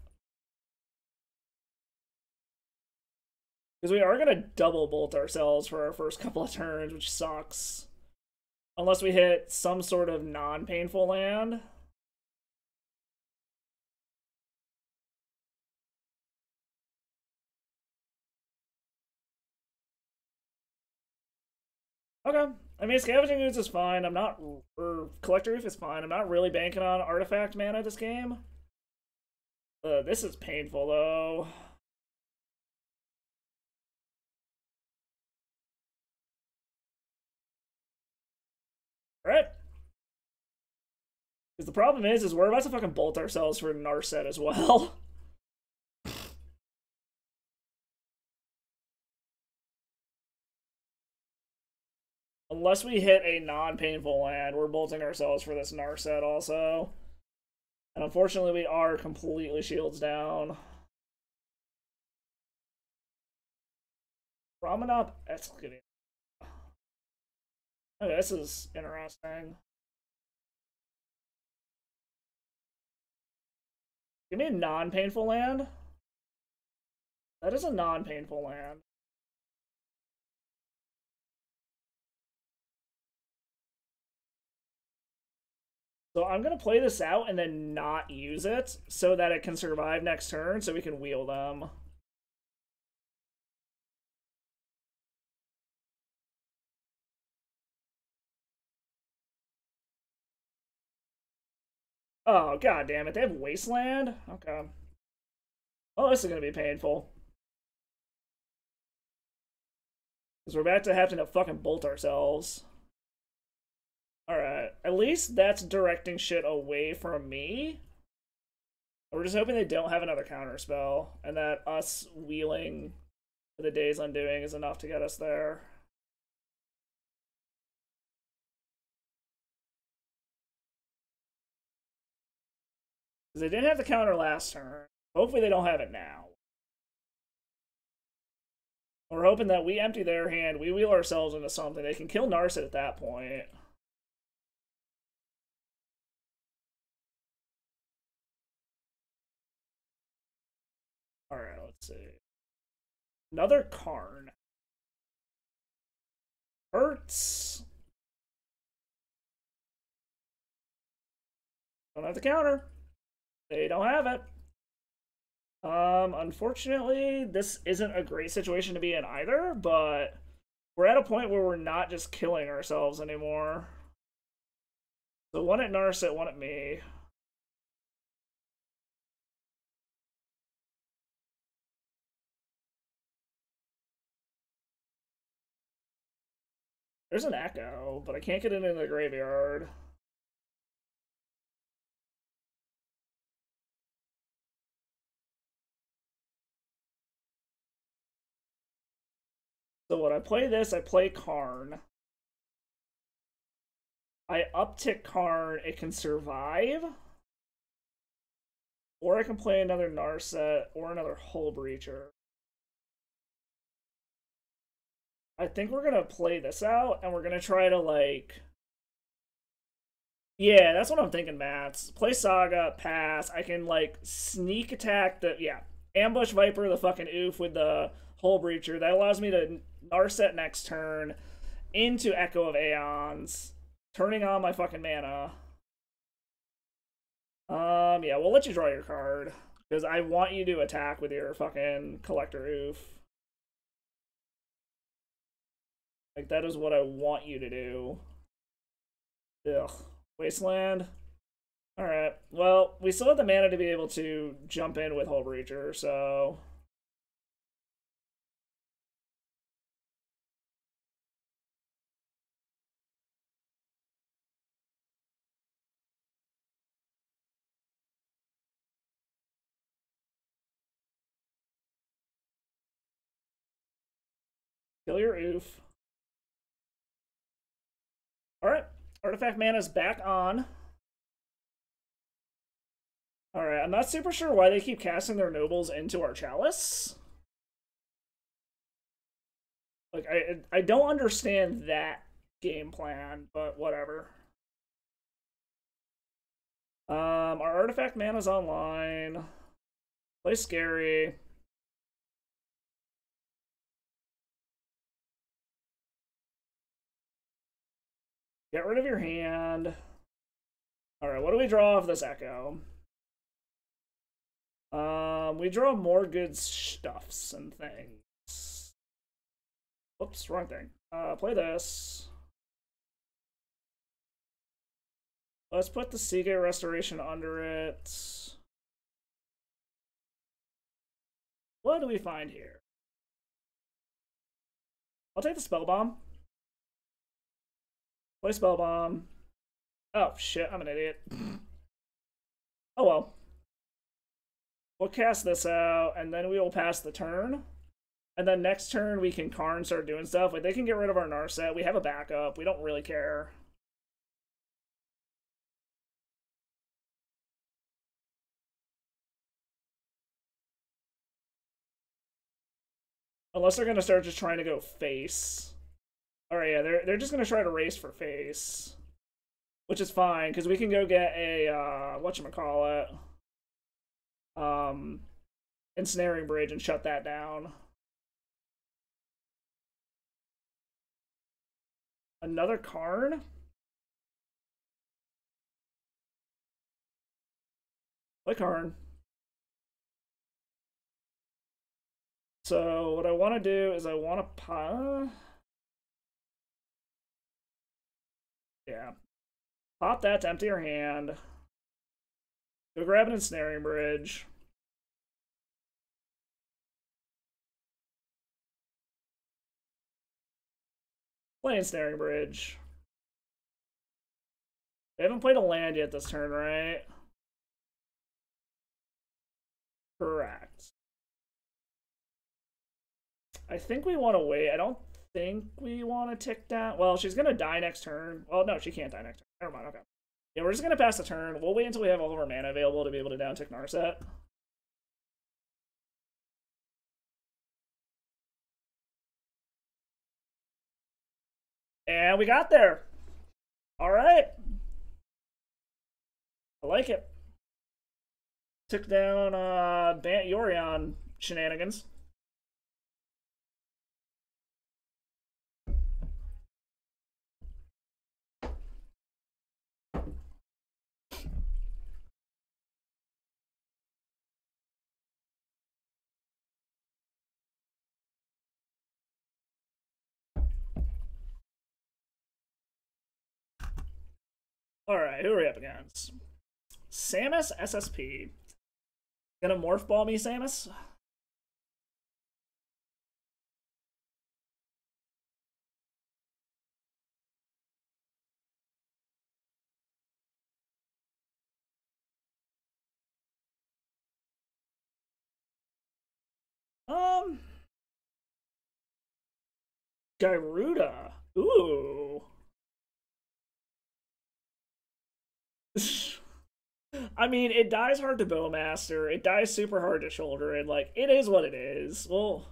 Because we are gonna double bolt ourselves for our first couple of turns, which sucks. Unless we hit some sort of non-painful land. Okay. I mean, Scavenging Ooze is fine. I'm not... Or Collector Reef is fine. I'm not really banking on Artifact mana this game. This is painful, though. Alright. Because the problem is we're about to fucking bolt ourselves for Narset as well. Unless we hit a non-painful land, we're bolting ourselves for this Narset also. And unfortunately, we are completely shields down. Promenade Excavator. Okay, this is interesting. Give me a non-painful land. That is a non-painful land. So I'm going to play this out and then not use it so that it can survive next turn so we can wheel them. Oh, god damn it. They have Wasteland? Okay. Oh, this is going to be painful. Because we're about to have to fucking bolt ourselves. Alright. At least that's directing shit away from me. We're just hoping they don't have another counterspell. And that us wheeling for the Day's Undoing is enough to get us there. Because they didn't have the counter last turn. Hopefully they don't have it now. We're hoping that we empty their hand, we wheel ourselves into something. They can kill Narset at that point. Alright, let's see. Another Karn. Hurts. Don't have the counter. They don't have it. Unfortunately, this isn't a great situation to be in either, but we're at a point where we're not just killing ourselves anymore. So one at Narset, one at me. There's an Echo, but I can't get it into the graveyard. So when I play this, I play Karn. I uptick Karn, it can survive. Or I can play another Narset or another Hull Breacher. I think we're gonna play this out, and we're gonna try to, like... Yeah, that's what I'm thinking, Mats. Play Saga, pass. I can, like, sneak attack the... Yeah, ambush Viper the fucking oof with the Hull Breacher. That allows me to Narset next turn into Echo of Aeons, turning on my fucking mana. Yeah, we'll let you draw your card, because I want you to attack with your fucking Collector Oof. Like, that is what I want you to do. Ugh. Wasteland. Alright. Well, we still have the mana to be able to jump in with Hull Breacher, so... Kill your oof. Alright. Artifact mana's back on. Alright, I'm not super sure why they keep casting their nobles into our chalice. Like, I don't understand that game plan, but whatever. Our artifact mana's online. Play scary. Get rid of your hand. Alright, what do we draw off this echo? We draw more good stuffs and things. Whoops, wrong thing. Play this. Let's put the Seagate Restoration under it. What do we find here? I'll take the Spell Bomb. Play Spell Bomb. Oh, shit, I'm an idiot. Oh well. We'll cast this out, and then we will pass the turn. And then next turn, we can Karn start doing stuff. Like, they can get rid of our Narset. We have a backup. We don't really care. Unless they're going to start just trying to go face. Alright, yeah, they're just going to try to race for face. Which is fine, because we can go get a, whatchamacallit, Ensnaring Bridge and shut that down. Another Karn? Play Karn. So what I want to do is I want to pop that to empty your hand. Go grab an Ensnaring Bridge. Play Ensnaring Bridge. They haven't played a land yet this turn, right? Correct. I think we want to wait. I don't think we want to tick down. Well, she's going to die next turn. Well, no, she can't die next turn. Never mind, okay. Yeah, we're just going to pass the turn. We'll wait until we have all of our mana available to be able to down tick Narset. And we got there. All right. I like it. Took down Bant Yorion shenanigans. Alright, who are we up against? Samus SSP. Gonna morph ball me, Samus? Gyruda. Ooh. I mean, it dies hard to Bowmaster. It dies super hard to Shoulder. And, like, it is what it is. We'll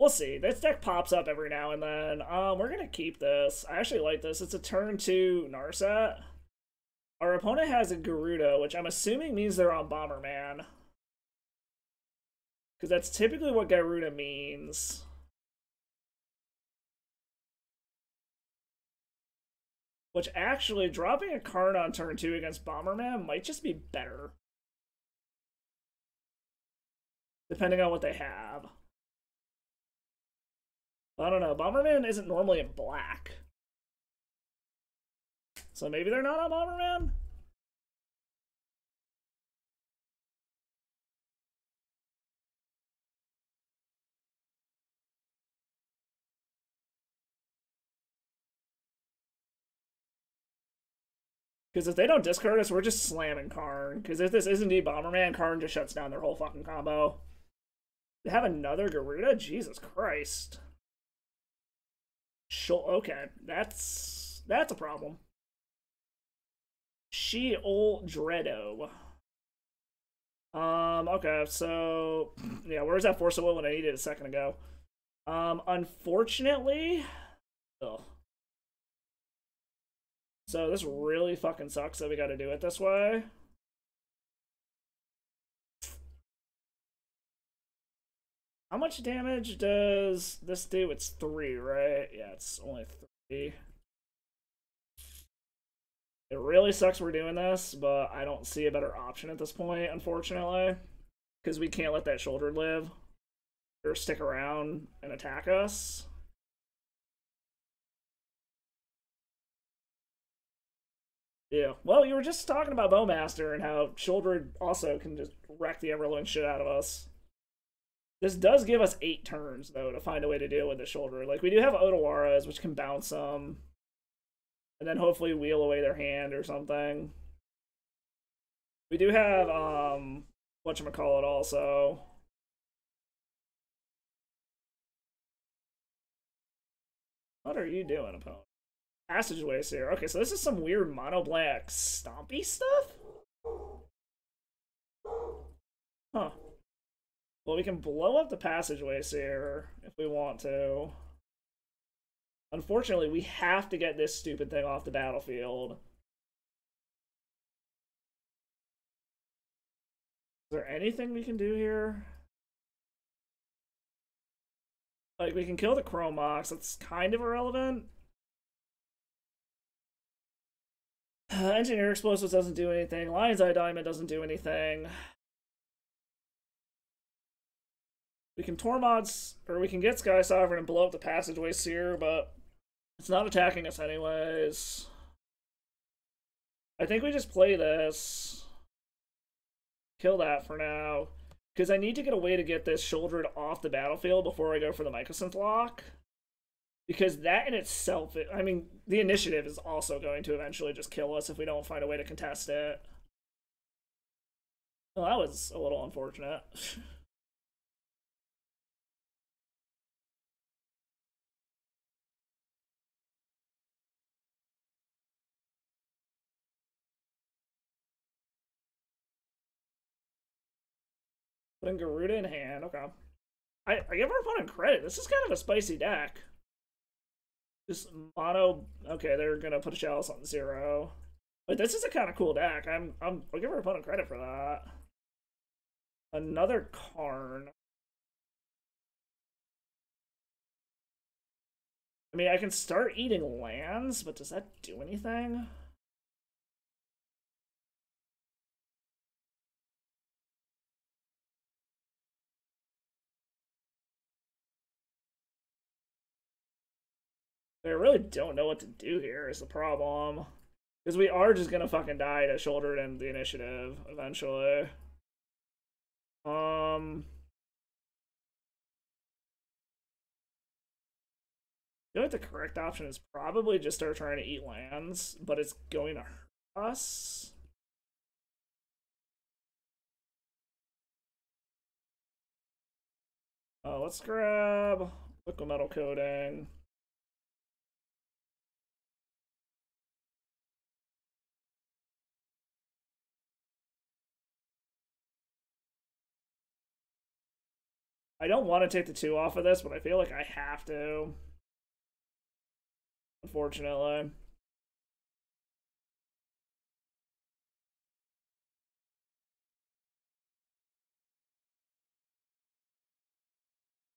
see. This deck pops up every now and then. We're going to keep this. I actually like this. It's a turn 2 Narset. Our opponent has a Gyruda, which I'm assuming means they're on Bomberman. Because that's typically what Gyruda means. Which actually, dropping a card on turn 2 against Bomberman might just be better. Depending on what they have. I don't know. Bomberman isn't normally in black. So maybe they're not on Bomberman? Because if they don't discard us, we're just slamming Karn. Because if this is indeed Bomberman, Karn just shuts down their whole fucking combo. They have another Gyruda? Jesus Christ. Okay, that's a problem. She ol Dredo. Okay, so yeah, where's that Force of Will when I needed it a second ago? Unfortunately, ugh. So this really fucking sucks that we gotta do it this way. How much damage does this do? It's 3, right? Yeah, it's only 3. It really sucks we're doing this, but I don't see a better option at this point, unfortunately. Because we can't let that shoulder live. Or stick around and attack us. Yeah. Well, you were just talking about Bowmaster and how shoulder also can just wreck the Everlong shit out of us. This does give us 8 turns, though, to find a way to deal with the shoulder. Like, we do have Otawaras, which can bounce them. And then hopefully wheel away their hand or something. We do have, whatchamacallit also. What are you doing, opponent? Passageways here. Okay, so this is some weird mono black stompy stuff? Huh. Well, we can blow up the passageways here if we want to. Unfortunately, we have to get this stupid thing off the battlefield. Is there anything we can do here? Like, we can kill the Chromox. That's kind of irrelevant. Engineer Explosives doesn't do anything. Lion's Eye Diamond doesn't do anything. We can Tormods, or we can get Sky Sovereign and blow up the Passageway Seer, but it's not attacking us anyways. I think we just play this. Kill that for now. Because I need to get a way to get this shouldered off the battlefield before I go for the Mycosynth lock. Because that in itself, I mean, the initiative is also going to eventually just kill us if we don't find a way to contest it. Well, that was a little unfortunate. Putting Gyruda in hand, okay. I give our opponent credit. This is kind of a spicy deck. Just mono. Okay, they're gonna put a Chalice on 0. But this is a kind of cool deck. I'll give our opponent credit for that. Another Karn. I mean, I can start eating lands, but does that do anything? I really don't know what to do here is the problem. Because we are just gonna fucking die to shoulder it in the initiative eventually. I feel like the correct option is probably just start trying to eat lands, but it's going to hurt us. Let's grab liquid metal coating. I don't want to take the 2 off of this, but I feel like I have to. Unfortunately.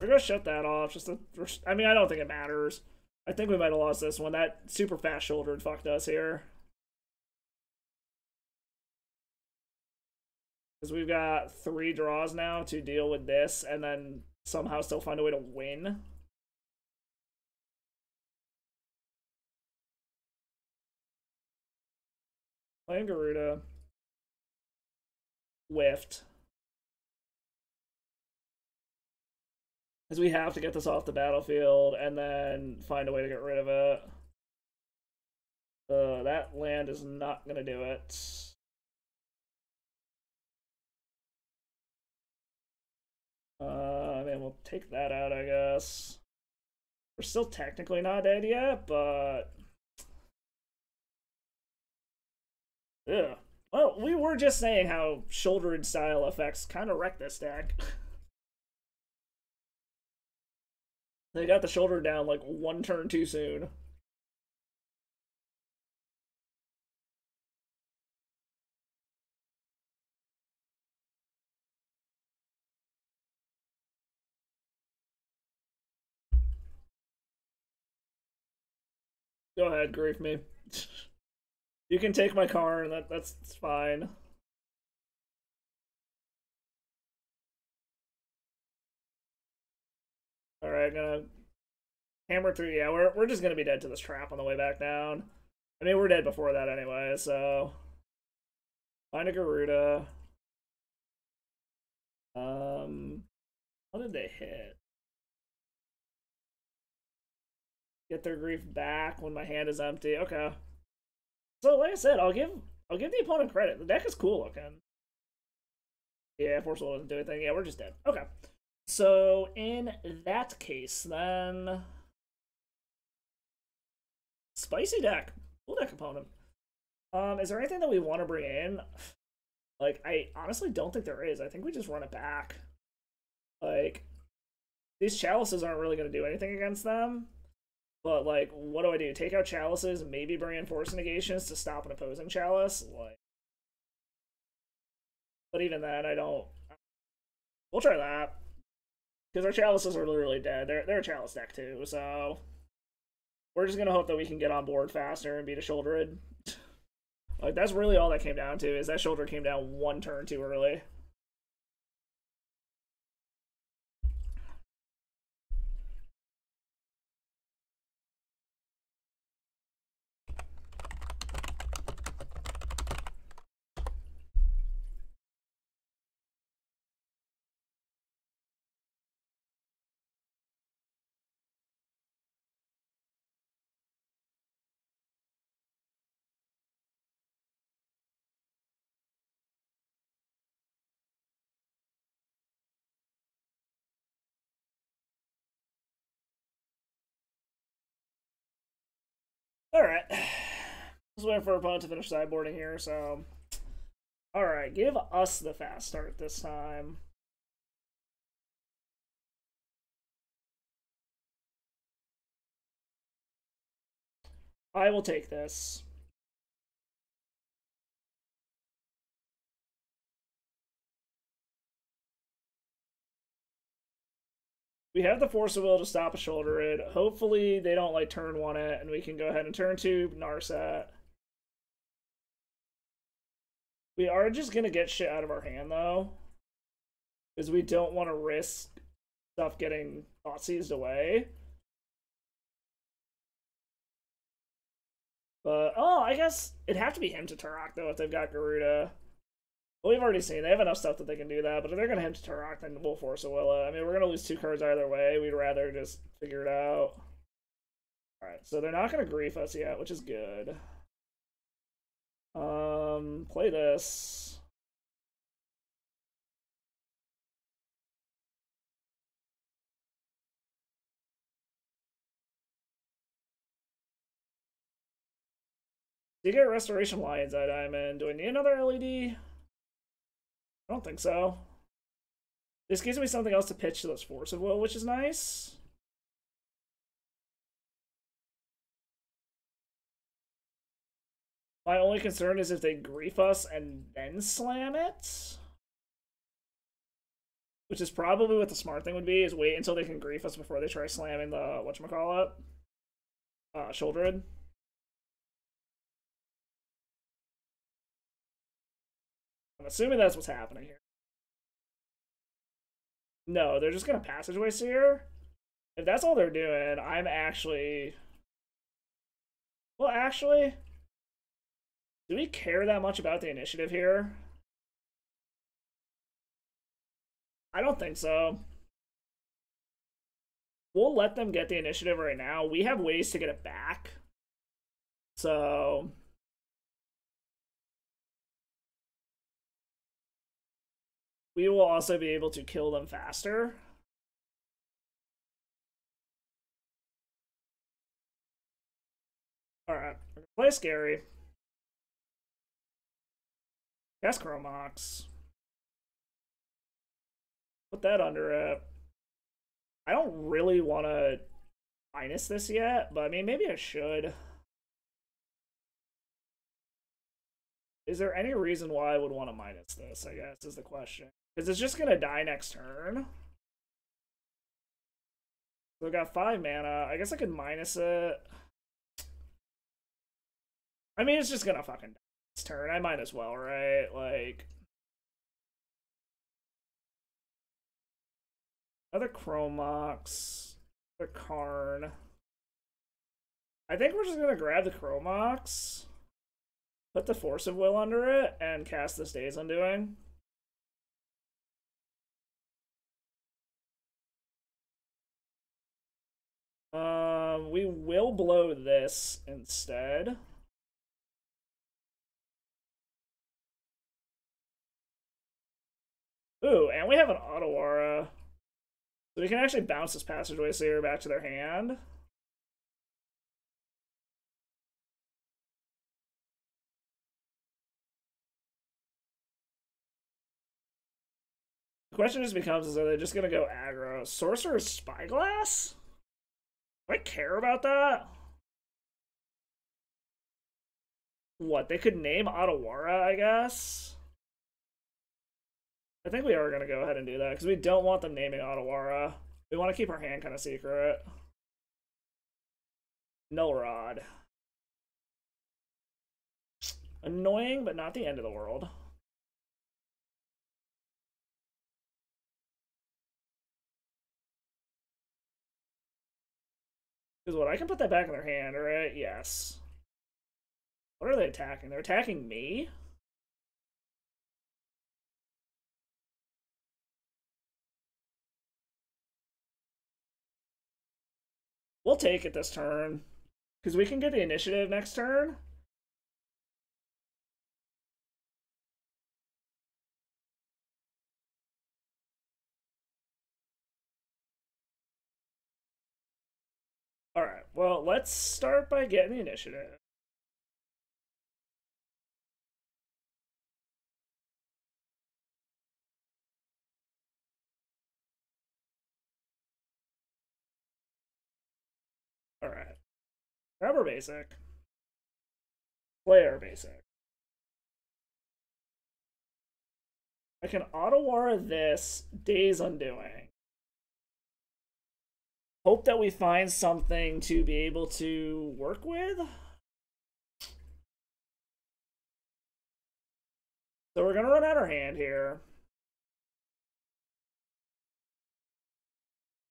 We're gonna shut that off. I mean, I don't think it matters. I think we might have lost this one. That super fast shouldered fucked us here. Because we've got 3 draws now to deal with this, and then somehow still find a way to win. Playing Gyruda. Whiffed. Because we have to get this off the battlefield and then find a way to get rid of it. That land is not going to do it. I mean, we'll take that out, I guess. We're still technically not dead yet, but... Ugh. Well, we were just saying how shouldered style effects kind of wreck this deck. They got the shoulder down like one turn too soon. Go ahead, grief me. You can take my car, and that's fine. Alright, gonna hammer through. Yeah, we're just gonna be dead to this trap on the way back down. I mean, we're dead before that anyway, so... Find a Gyruda. What did they hit? Get their grief back when my hand is empty. Okay. So, like I said, I'll give the opponent credit. The deck is cool looking. Yeah, Force Will doesn't do anything. Yeah, we're just dead. Okay. So, in that case, then... Spicy deck. Cool deck opponent. Is there anything that we want to bring in? Like, I honestly don't think there is. I think we just run it back. Like, these chalices aren't really going to do anything against them. But, like, what do I do? Take out chalices, maybe bring in force negations to stop an opposing chalice? Like, but even then, I don't... We'll try that. Because our chalices are literally dead. They're a chalice deck, too, so... We're just going to hope that we can get on board faster and beat a shouldered. Like, that's really all that came down to, is that shoulder came down one turn too early. Alright. Just waiting for our opponent to finish sideboarding here, so... Alright, give us the fast start this time. I will take this. We have the Force of Will to stop a shoulder it. Hopefully they don't like turn one it, and we can go ahead and turn two Narset. We are just gonna get shit out of our hand though, because we don't want to risk stuff getting thought seized away. But oh, I guess it'd have to be him to Turok though if they've got Gyruda. Well, we've already seen they have enough stuff that they can do that, but if they're gonna hit to Turok, then we'll force a Willa. I mean, we're gonna lose two cards either way. We'd rather just figure it out. Alright, so they're not gonna grief us yet, which is good. Play this. Do you get Restoration Lion's Eye Diamond? Do I need another LED? I don't think so. This gives me something else to pitch to those Force of Will, which is nice. My only concern is if they grief us and then slam it. Which is probably what the smart thing would be, is wait until they can grief us before they try slamming the, whatchamacallit? Shouldered. I'm assuming that's what's happening here. No, they're just gonna Passageway Seer. If that's all they're doing, I'm actually... Well, actually... Do we care that much about the initiative here? I don't think so. We'll let them get the initiative right now. We have ways to get it back. So... we will also be able to kill them faster. Alright, play Scary. Cast Chromox. Put that under it. I don't really want to minus this yet, but I mean, maybe I should. Is there any reason why I would want to minus this, I guess, is the question. Because it's just going to die next turn. So I got 5 mana. I guess I could minus it. I mean, it's just going to fucking die next turn. I might as well, right? Like... Another Chromox. Another Karn. I think we're just going to grab the Chromox. Put the Force of Will under it, and cast this Days Undoing. We will blow this instead. Ooh, and we have an Otawara. So we can actually bounce this Passageway Seer back to their hand. The question just becomes, is are they just going to go aggro? Sorcerer's Spyglass? Do I care about that? What, they could name Otawara, I guess? I think we are going to go ahead and do that, because we don't want them naming Otawara. We want to keep our hand kind of secret. Null Rod. Annoying, but not the end of the world. Because what, I can put that back in their hand, right? Yes. What are they attacking? They're attacking me? We'll take it this turn. Because we can get the initiative next turn. Alright, well, let's start by getting the initiative. Alright. Grab our basic. Play our basic. I can Otawara this, Days Undoing. Hope that we find something to be able to work with. So we're going to run out our hand here.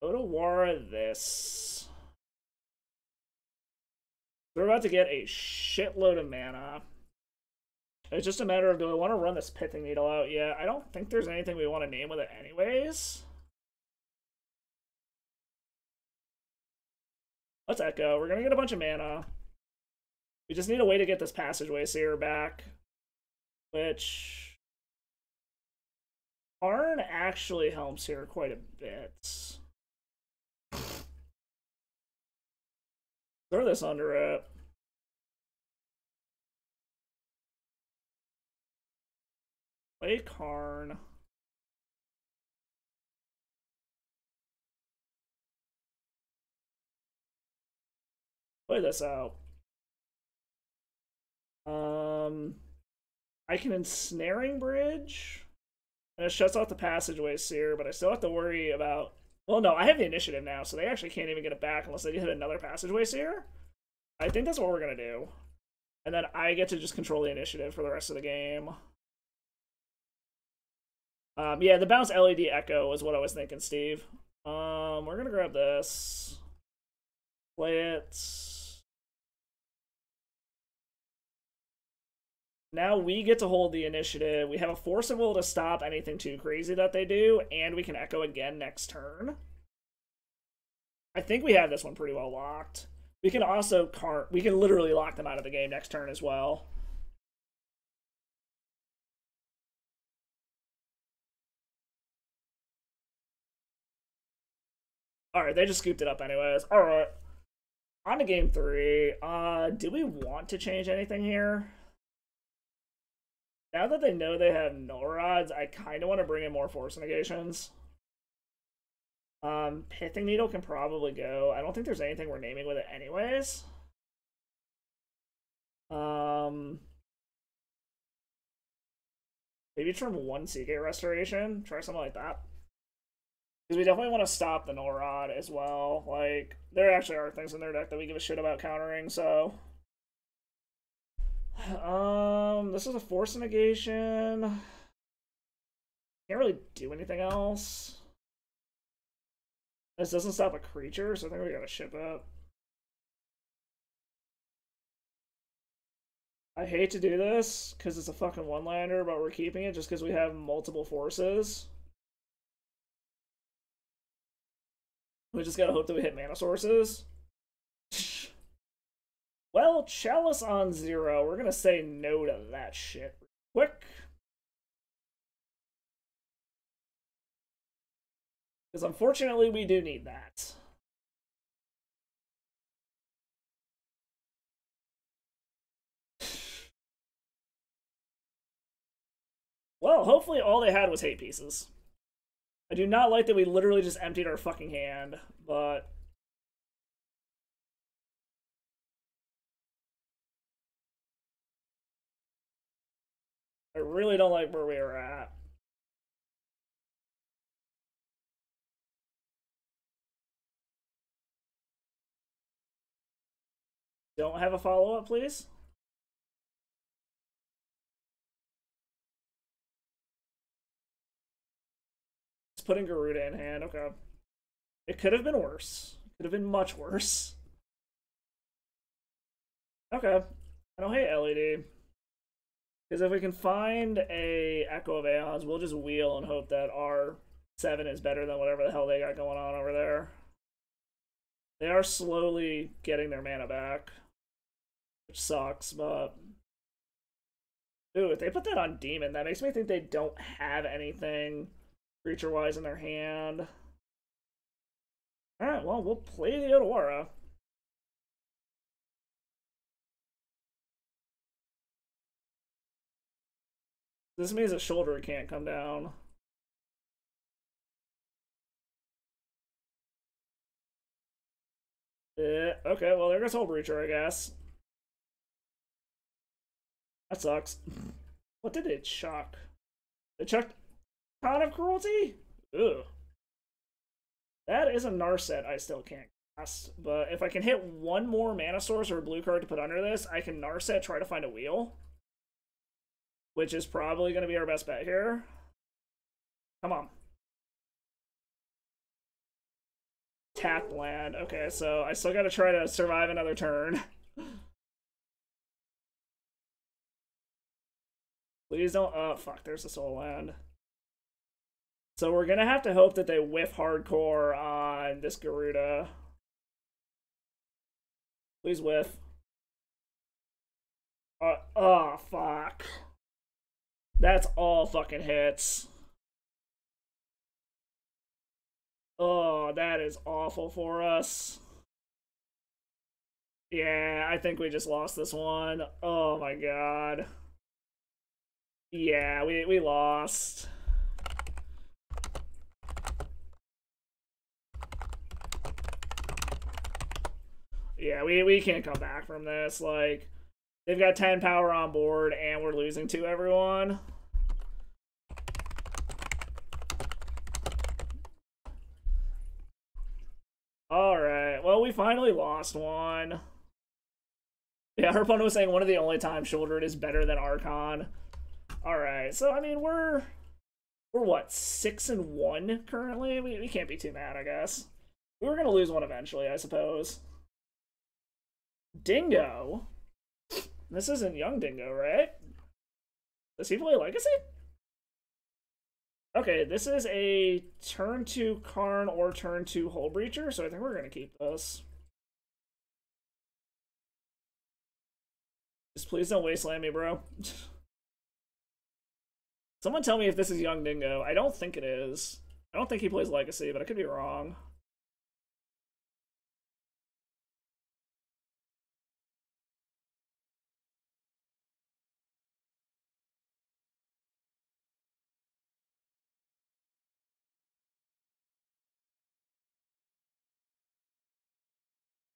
Otawara this. We're about to get a shitload of mana. It's just a matter of, do I want to run this Pithing Needle out yet? I don't think there's anything we want to name with it anyways. Let's Echo. We're going to get a bunch of mana. We just need a way to get this Passageway Seer back. Which... Karn actually helps here quite a bit. Throw this under it. Play Karn. Play this out. I can Ensnaring Bridge. And it shuts off the Passageway Seer, but I still have to worry about... Well, no, I have the initiative now, so they actually can't even get it back unless they hit another Passageway Seer. I think that's what we're going to do. And then I get to just control the initiative for the rest of the game. Yeah, the bounce LED Echo is what I was thinking, Steve. We're going to grab this. Play it. Now we get to hold the initiative. We have a Force of Will to stop anything too crazy that they do, and we can Echo again next turn. I think we have this one pretty well locked. We can also we can literally lock them out of the game next turn as well. Alright, they just scooped it up anyways. Alright. On to game 3. Do we want to change anything here? Now that they know they have null rods, I kind of want to bring in more force negations. Pithing Needle can probably go. I don't think there's anything we're naming with it anyways. Maybe trim 1 Seagate Restoration. Try something like that. Because we definitely want to stop the null rod as well. Like, there actually are things in their deck that we give a shit about countering, so... this is a force negation. Can't really do anything else. This doesn't stop a creature, so I think we gotta ship it. I hate to do this, because it's a fucking one-lander, but we're keeping it just because we have multiple forces. We just gotta hope that we hit mana sources. Well, Chalice on 0. We're gonna say no to that shit quick. Because unfortunately, we do need that. Well, hopefully all they had was hate pieces. I do not like that we literally just emptied our fucking hand, but... I really don't like where we are at. Don't have a follow-up, please? Just putting Gyruda in hand, okay. It could have been worse. It could have been much worse. Okay. I don't hate LED. Because if we can find a Echo of Aeons, we'll just wheel and hope that our 7 is better than whatever the hell they got going on over there. They are slowly getting their mana back, which sucks, but... Ooh, if they put that on Demon, that makes me think they don't have anything creature-wise in their hand. Alright, well, we'll play the Odawara. This means that Shoulder can't come down. Okay, well, there goes Hull Breacher, I guess. That sucks. What did it chuck? It chucked Con of Cruelty? Ugh. That is a Narset I still can't cast, but if I can hit one more mana source or a blue card to put under this, I can Narset try to find a wheel. Which is probably going to be our best bet here. Come on. Tap land. Okay, so I still got to try to survive another turn. Please don't... Oh, fuck, there's a soul land. So we're going to have to hope that they whiff hardcore on this Gyruda. Please whiff. Oh, fuck. That's all fucking hits. Oh, that is awful for us. Yeah, I think we just lost this one. Oh my god. Yeah, we lost. Yeah, we can't come back from this. Like, they've got 10 power on board, and we're losing to everyone. Alright, well, we finally lost one. Yeah, her opponent was saying one of the only times Shouldered is better than Archon. Alright, so, I mean, we're what, 6-1 currently? We can't be too mad, I guess. We were going to lose one eventually, I suppose. Dingo? This isn't young Dingo, right? Does he play Legacy? Okay, this is a turn 2 Karn or turn 2 Hull Breacher, so I think we're going to keep this. Just please don't wasteland me, bro. Someone tell me if this is young Dingo. I don't think it is. I don't think he plays Legacy, but I could be wrong.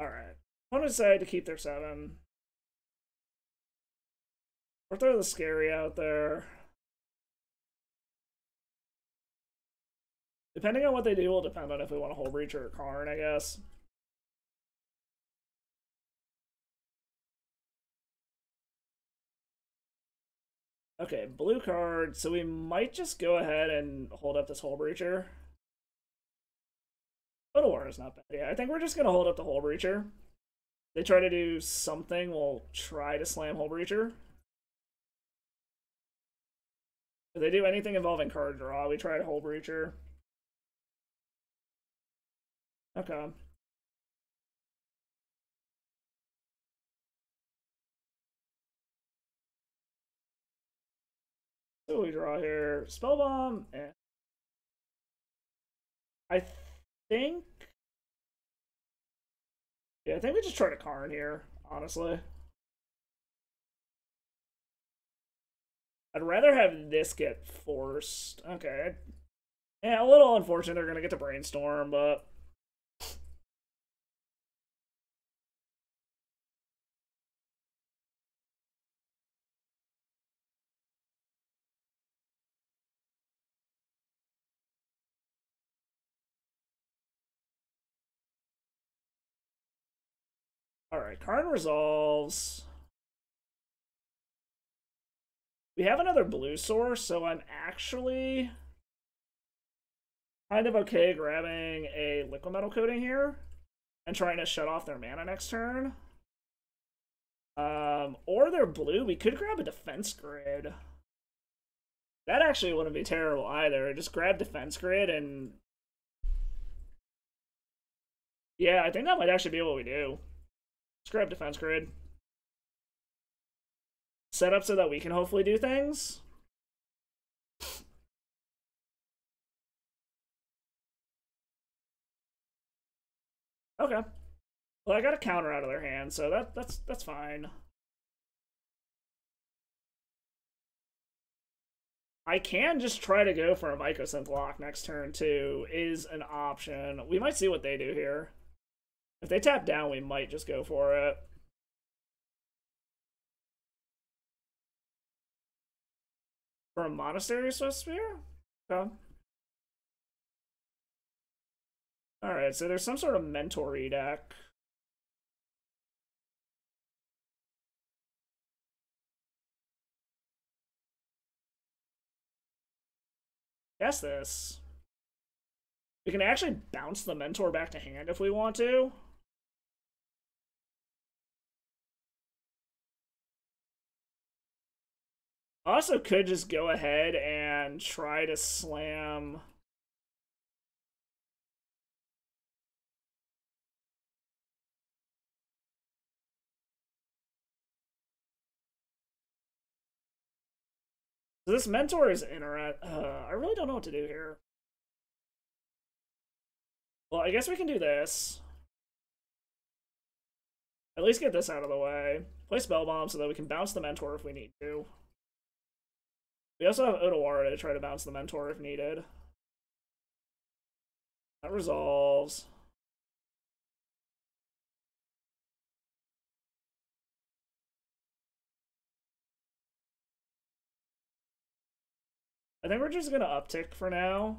Alright. Opponent decided to keep their 7. Or throw the scary out there. Depending on what they do will depend on if we want a Hull Breacher or Karn, I guess. Okay, blue card, so we might just go ahead and hold up this Hull Breacher. Odawara is not bad. Yeah, I think we're just going to hold up the Hull Breacher. They try to do something, we'll try to slam Hull Breacher. If they do anything involving card draw, we try to Hull Breacher. Okay. So we draw here. Spellbomb. I think... Yeah, I think we just try to Karn here, honestly. I'd rather have this get forced. Okay. Yeah, a little unfortunate they're going to get to Brainstorm, but... Alright, Karn resolves. We have another blue source, so I'm actually kind of okay grabbing a liquid metal coating here and trying to shut off their mana next turn. Or they're blue, we could grab a defense grid. That actually wouldn't be terrible either. Just grab defense grid and... Yeah, I think that might actually be what we do. Just grab defense grid. Set up so that we can hopefully do things. Okay. Well, I got a counter out of their hand, so that's fine. I can just try to go for a Mycosynth lock next turn, too, is an option. We might see what they do here. If they tap down, we might just go for it. For a Monastery Sphere? Okay. Alright, so there's some sort of Mentor-y deck. Guess this. We can actually bounce the Mentor back to hand if we want to. Also could just go ahead and try to slam... So this Mentor is interesting. I really don't know what to do here. Well, I guess we can do this. At least get this out of the way. Play Spellbomb so that we can bounce the Mentor if we need to. We also have Odawara to try to bounce the Mentor if needed. That resolves. I think we're just gonna uptick for now.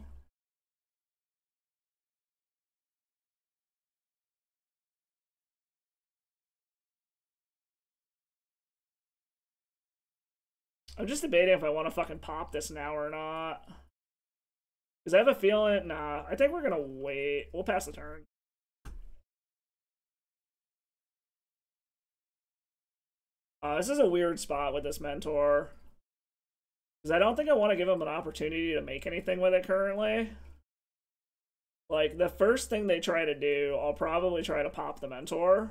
I'm just debating if I want to fucking pop this now or not. Because I have a feeling... Nah, I think we're gonna wait. We'll pass the turn. This is a weird spot with this Mentor. Because I don't think I want to give him an opportunity to make anything with it currently. Like, the first thing they try to do, I'll probably try to pop the Mentor.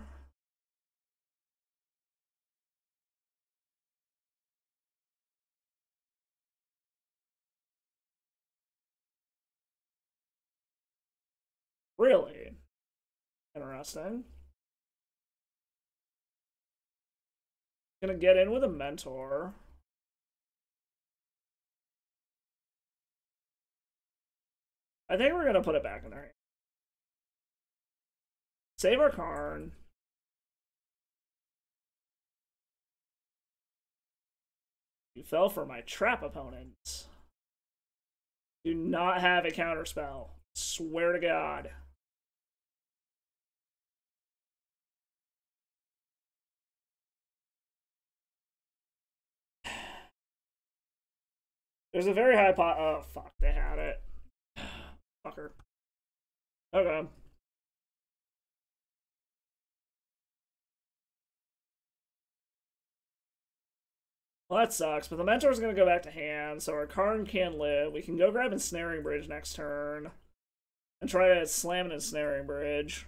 Really? Interesting. Gonna get in with a Mentor. I think we're gonna put it back in their hand. Save our Karn. You fell for my trap, opponent. Do not have a counterspell. Swear to God. There's a very high pot. Oh, fuck. They had it. Fucker. Okay. Well, that sucks, but the Mentor's gonna go back to hand, so our Karn can live. We can go grab Ensnaring Bridge next turn. And try to slam an Ensnaring Bridge.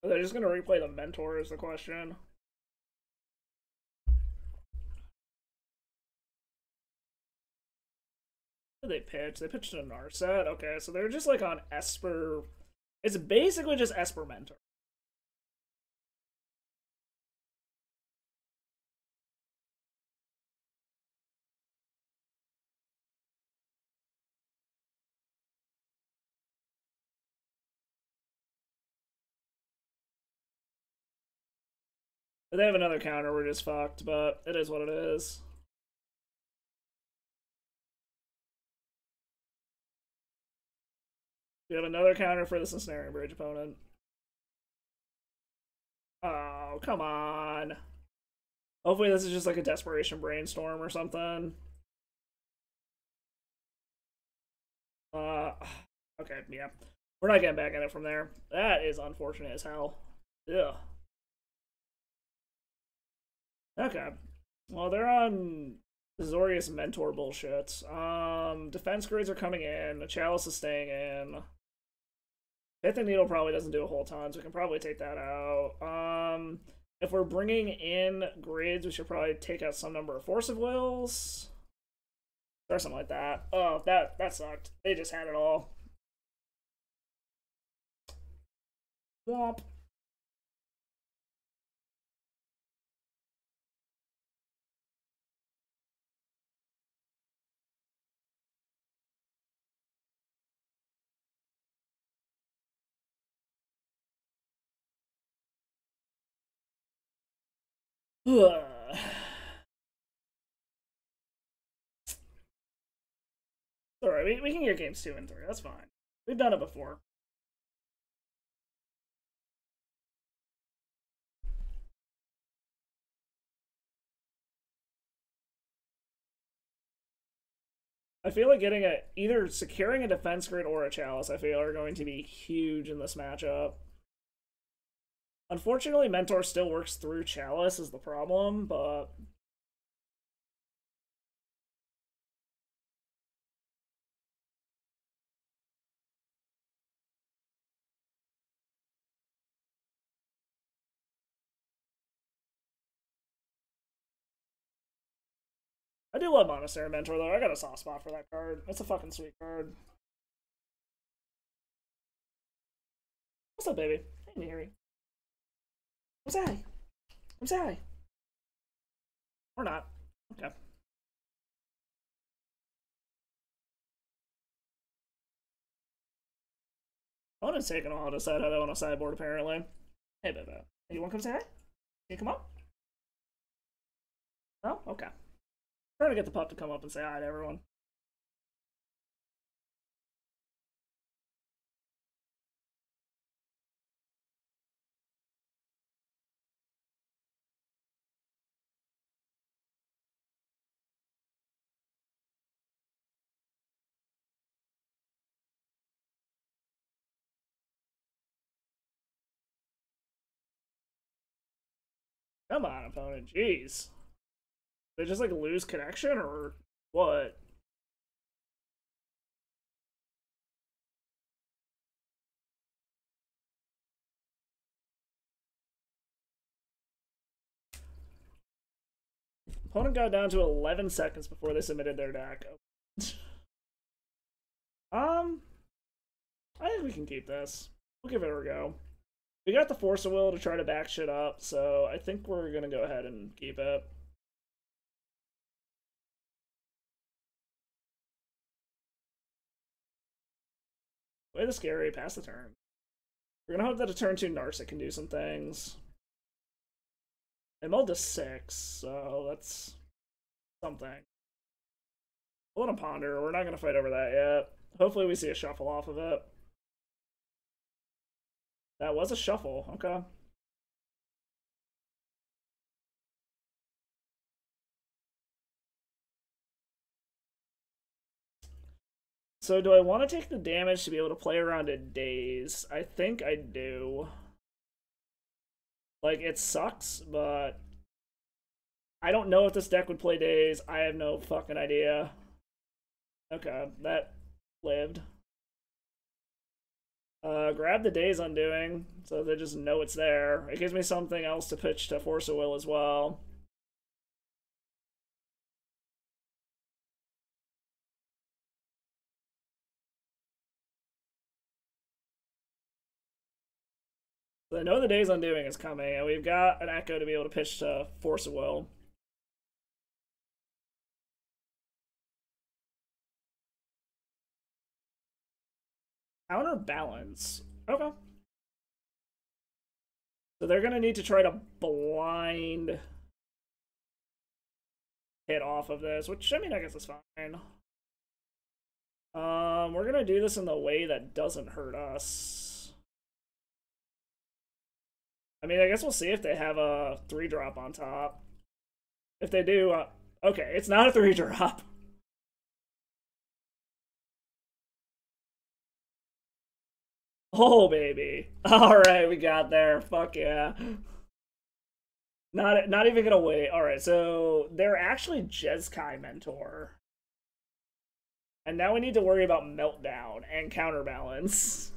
Are they just gonna replay the Mentor is the question. What did they pitch? They pitched a Narset? Okay, so they're just like on Esper. It's basically just Esper Mentor. If they have another counter, we're just fucked, but it is what it is. We have another counter for this Ensnaring Bridge opponent. Oh, come on. Hopefully this is just like a Desperation Brainstorm or something. Okay, yeah. We're not getting back in it from there. That is unfortunate as hell. Ugh. Okay. Well, they're on Zorius Mentor bullshit. Defense grades are coming in. The Chalice is staying in. Pithing Needle probably doesn't do a whole ton, so we can probably take that out. If we're bringing in grades, we should probably take out some number of Force of Wills. Or something like that. Oh, that sucked. They just had it all. Womp. Alright, we can get games 2 and 3. That's fine. We've done it before. I feel like getting either securing a defense grid or a Chalice, I feel, are going to be huge in this matchup. Unfortunately, Mentor still works through Chalice is the problem, but... I do love Monastery Mentor, though. I got a soft spot for that card. It's a fucking sweet card. What's up, baby? Hey, Mary. I'm sorry. I'm sorry. Or not. Okay. Opponent's taking a while to decide how they want to sideboard, apparently. Hey, baby. Hey, you want to come say hi? Can you come up? No? Okay. Trying to get the pup to come up and say hi to everyone. Come on, opponent. Jeez. They just, like, lose connection, or what? Opponent got down to 11 seconds before they submitted their deck. I think we can keep this. We'll give it a go. We got the Force of Will to try to back shit up, so I think we're gonna go ahead and keep it. Way the scary, pass the turn. We're gonna hope that a turn 2 Narset can do some things. They mulled to 6, so that's something. We'll let him ponder. We're not gonna fight over that yet. Hopefully we see a shuffle off of it. That was a shuffle, okay. So do I want to take the damage to be able to play around in Daze? I think I do. Like, it sucks, but I don't know if this deck would play Daze. I have no fucking idea. Okay, that lived. Grab the Daze Undoing, so they just know it's there. It gives me something else to pitch to Force of Will as well. So I know the Daze Undoing is coming, and we've got an Echo to be able to pitch to Force of Will. Counterbalance. Okay. So they're going to need to try to blind hit off of this, which, I mean, I guess is fine. We're going to do this in the way that doesn't hurt us. I mean, I guess we'll see if they have a 3-drop on top. If they do, okay, it's not a 3-drop. Oh, baby. Alright, we got there. Fuck yeah. Not even gonna wait. Alright, so they're actually Jeskai Mentor. And now we need to worry about Meltdown and Counterbalance.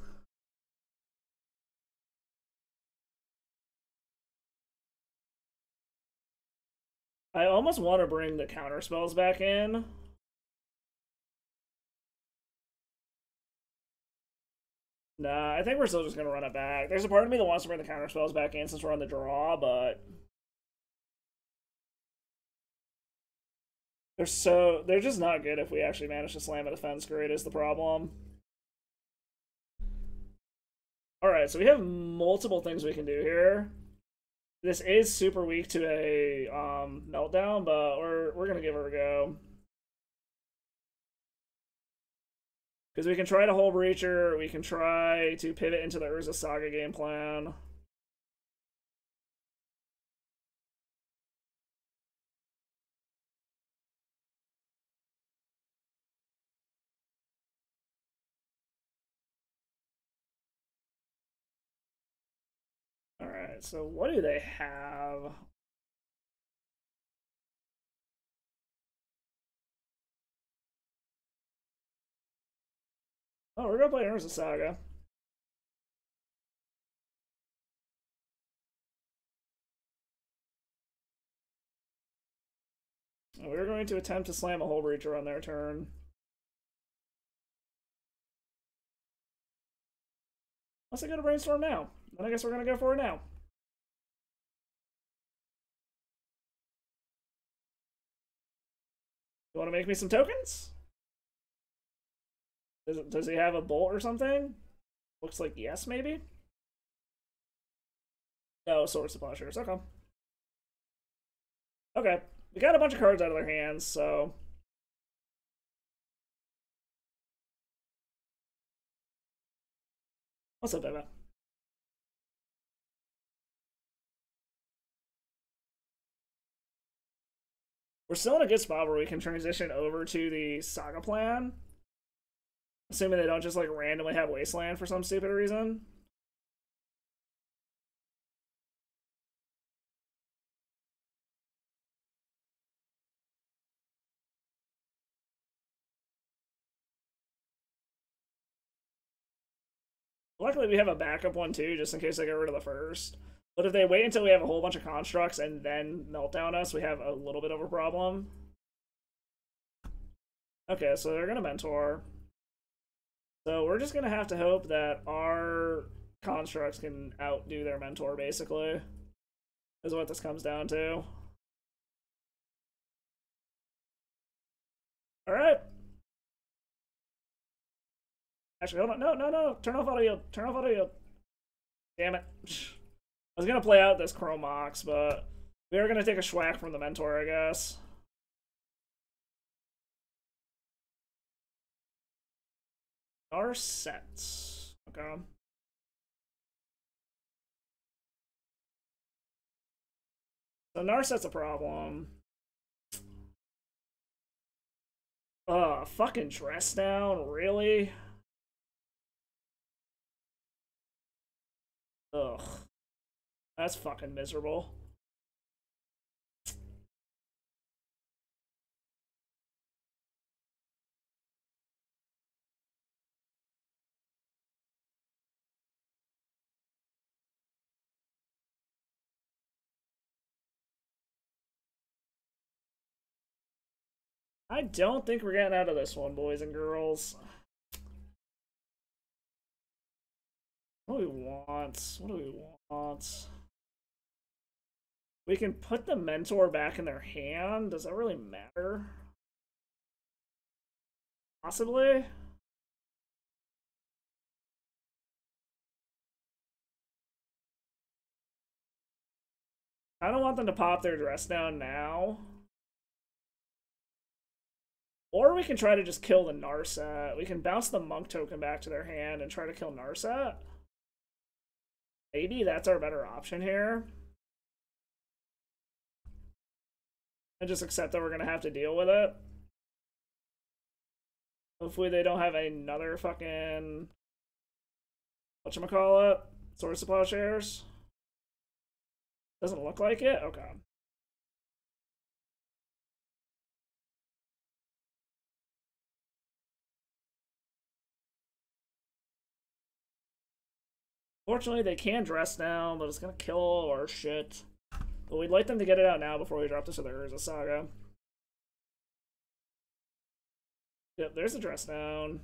I almost want to bring the counter spells back in. Nah, I think we're still just gonna run it back. There's a part of me that wants to bring the counter spells back in since we're on the draw, but they're just not good if we actually manage to slam a defense grade is the problem. Alright, so we have multiple things we can do here. This is super weak to a meltdown, but we're gonna give her a go. Because we can try to Hull Breacher, we can try to pivot into the Urza Saga game plan. Alright, so what do they have? Oh, we're gonna play Urza Saga. We're going to attempt to slam a Hull Breacher on their turn. Unless I go to Brainstorm now. Then I guess we're gonna go for it now. You want to make me some tokens? Does he have a bolt or something? Looks like yes, maybe? No, Swords to Plowshares. Okay. Okay. We got a bunch of cards out of their hands, so... What's up, Beba? We're still in a good spot where we can transition over to the Saga plan. Assuming they don't just, like, randomly have Wasteland for some stupid reason. Luckily, we have a backup one, too, just in case they get rid of the first. But if they wait until we have a whole bunch of constructs and then meltdown us, we have a little bit of a problem. Okay, so they're going to mentor. So we're just gonna have to hope that our constructs can outdo their mentor, basically, is what this comes down to. Alright. Actually, hold on. No, no, no. Turn off auto yield. Turn off auto yield. Damn it. I was gonna play out this Chromox, but we are gonna take a schwack from the mentor, I guess. Narset. Okay. So Narset's a problem. Fucking dress down, really? Ugh. That's fucking miserable. I don't think we're getting out of this one, boys and girls. What do we want? What do we want? We can put the mentor back in their hand. Does that really matter? Possibly? I don't want them to pop their dress down now. Or we can try to just kill the Narset. We can bounce the monk token back to their hand and try to kill Narset. Maybe that's our better option here. And just accept that we're gonna have to deal with it. Hopefully they don't have another fucking... whatchamacallit? Swords to Plowshares? Doesn't look like it? Okay. Fortunately, they can dress down, but it's gonna kill our shit. But we'd like them to get it out now before we drop this to the Urza Saga. Yep, there's a dress down.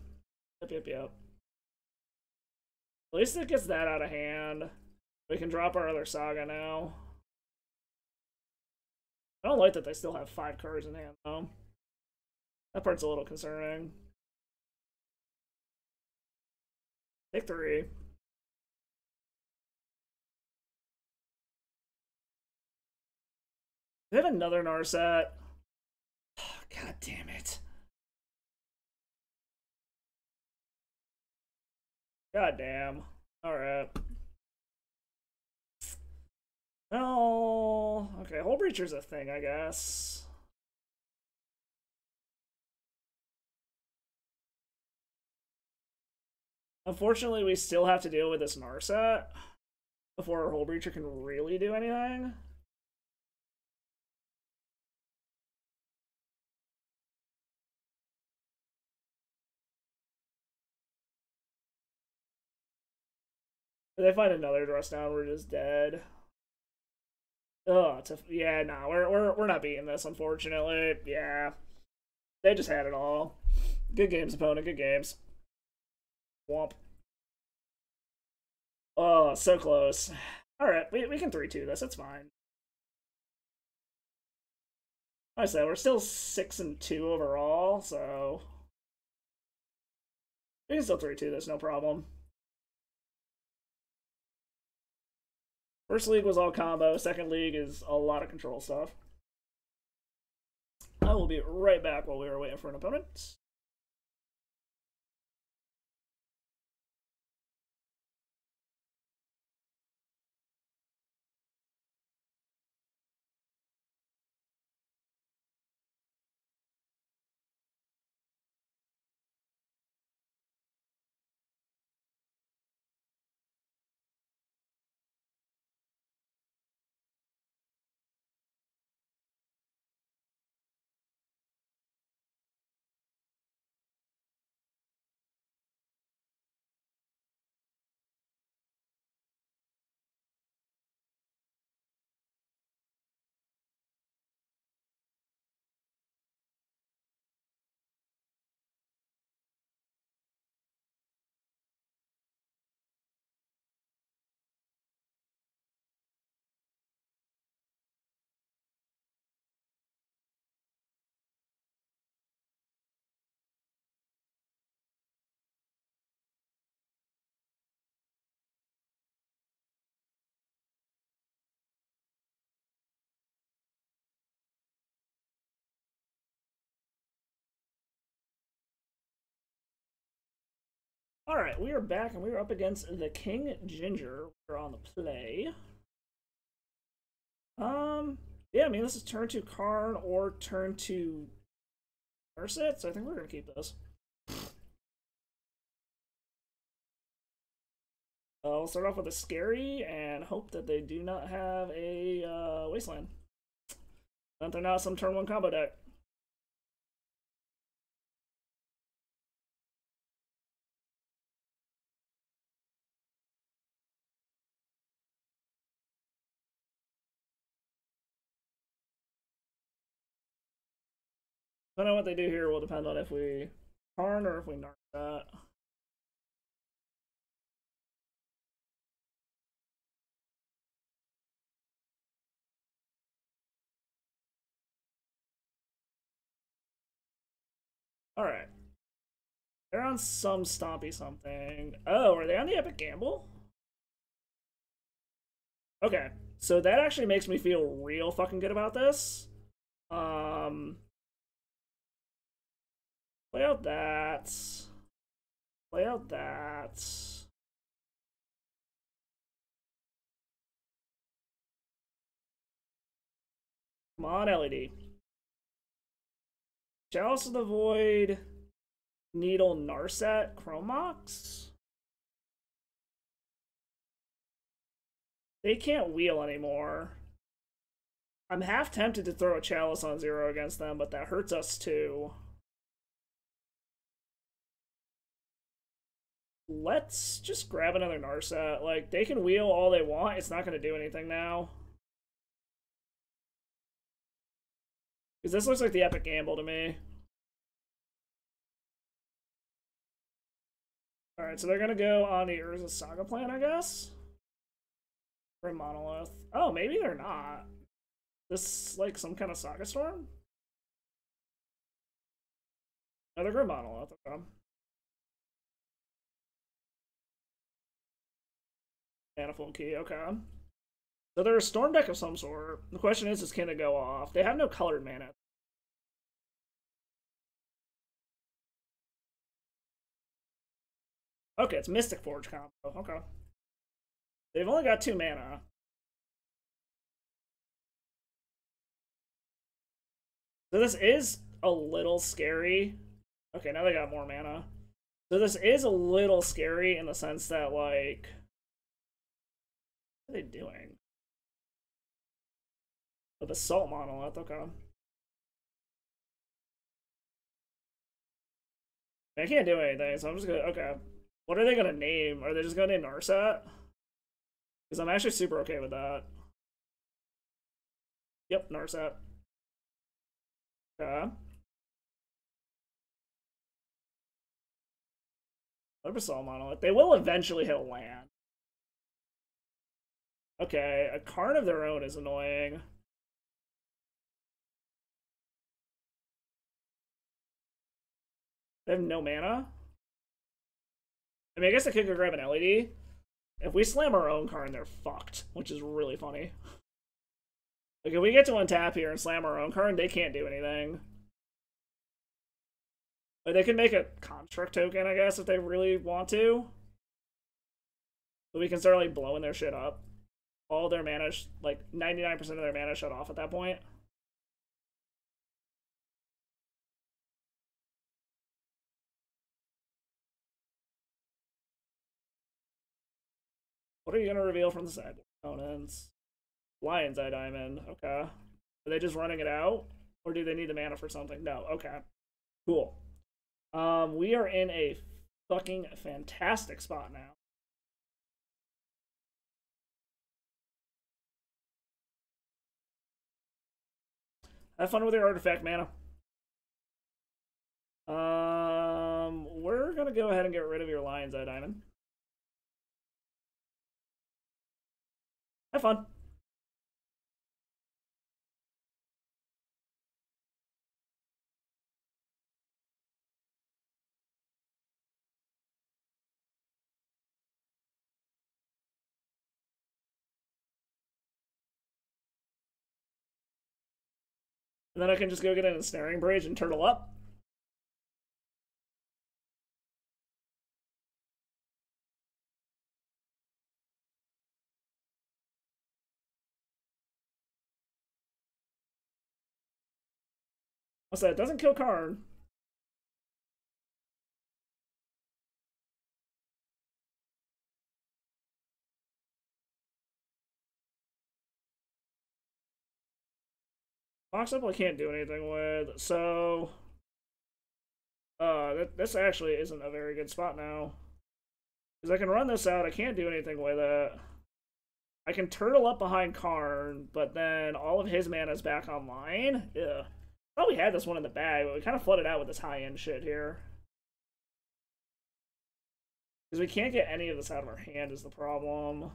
Yep, yep, yep. At least it gets that out of hand. We can drop our other Saga now. I don't like that they still have 5 cards in hand, though. That part's a little concerning. Take 3. They have another Narset. Oh, God damn it. God damn. Alright. Well, okay, Hole Breacher's a thing, I guess. Unfortunately, we still have to deal with this Narset before our Hole Breacher can really do anything. If they find another dress down, we're just dead. Oh, yeah, no, we're not beating this, unfortunately. Yeah, they just had it all. Good games, opponent. Good games. Womp. Oh, so close. All right, we can 3-2 this. It's fine. Like I said, we're still 6-2 overall, so we can still 3-2 this, no problem. First league was all combo. Second league is a lot of control stuff. I will be right back while we are waiting for an opponent. Alright, we are back and we are up against the King Ginger. We're on the play. Yeah, I mean, this is turn 2 Karn or turn 2 Urset, so I think we're gonna keep this. We'll start off with a Scary and hope that they do not have a Wasteland. That they're not some turn 1 combo deck. I don't know what they do here will depend on if we Karn or if we Narc that. Alright. They're on some Stompy something. Oh, are they on the Epic Gamble? Okay, so that actually makes me feel real fucking good about this. Play out that. Play out that. Come on, LED. Chalice of the Void, Needle, Narset, Chromox. They can't wheel anymore. I'm half tempted to throw a Chalice on 0 against them, but that hurts us too. Let's just grab another Narset. Like, they can wheel all they want. It's not going to do anything now. Because this looks like the Epic Gamble to me. Alright, so they're going to go on the Urza Saga plan, I guess? For Monolith. Oh, maybe they're not. This, like, some kind of Saga Storm? Another Grim Monolith, okay. Manifold Key, okay. So they're a Storm deck of some sort. The question is can it go off? They have no colored mana. Okay, it's Mystic Forge combo. Okay. They've only got 2 mana. So this is a little scary. Okay, now they got more mana. So this is a little scary in the sense that, like... What are they doing? Oh, the Salt Monolith, okay. I can't do anything, so I'm just gonna... Okay. What are they gonna name? Are they just gonna name Narset? Because I'm actually super okay with that. Yep, Narset. Okay. Salt Monolith. They will eventually hit a land. Okay, a Karn of their own is annoying. They have no mana? I mean, I guess I could go grab an LED. If we slam our own Karn, they're fucked, which is really funny. Like, if we get to untap here and slam our own Karn, they can't do anything. Like, they can make a construct token, I guess, if they really want to. But we can start, like, blowing their shit up. All their mana, like, 99% of their mana shut off at that point. What are you gonna reveal from the sideboard components? Lion's Eye Diamond, okay. Are they just running it out? Or do they need the mana for something? No, okay. Cool. We are in a fucking fantastic spot now. Have fun with your artifact mana. We're gonna go ahead and get rid of your Lion's Eye Diamond. Have fun. And then I can just go get an Ensnaring Bridge and turtle up. What's that? It doesn't kill Karn. Box up I can't do anything with, so this actually isn't a very good spot now. Because I can run this out, I can't do anything with it. I can turtle up behind Karn, but then all of his mana is back online. Ugh. I thought we had this one in the bag, but we kind of flooded out with this high-end shit here. Because we can't get any of this out of our hand is the problem.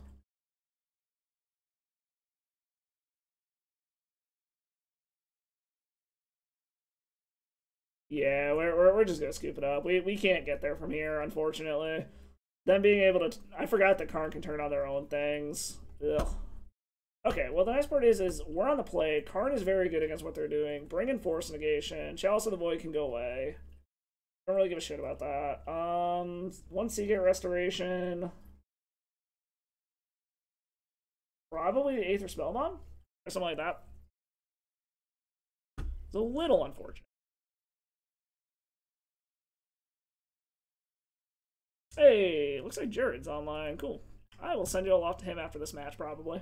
Yeah, we're just gonna scoop it up. We can't get there from here, unfortunately. Them being able to... I forgot that Karn can turn on their own things. Ugh. Okay, well, the nice part is we're on the play. Karn is very good against what they're doing. Bring in Force Negation. Chalice of the Void can go away. Don't really give a shit about that. One Seagate Restoration. Probably the Aether Spellbomb? Or something like that. It's a little unfortunate. Hey, looks like Jared's online. Cool. I will send you all off to him after this match, probably.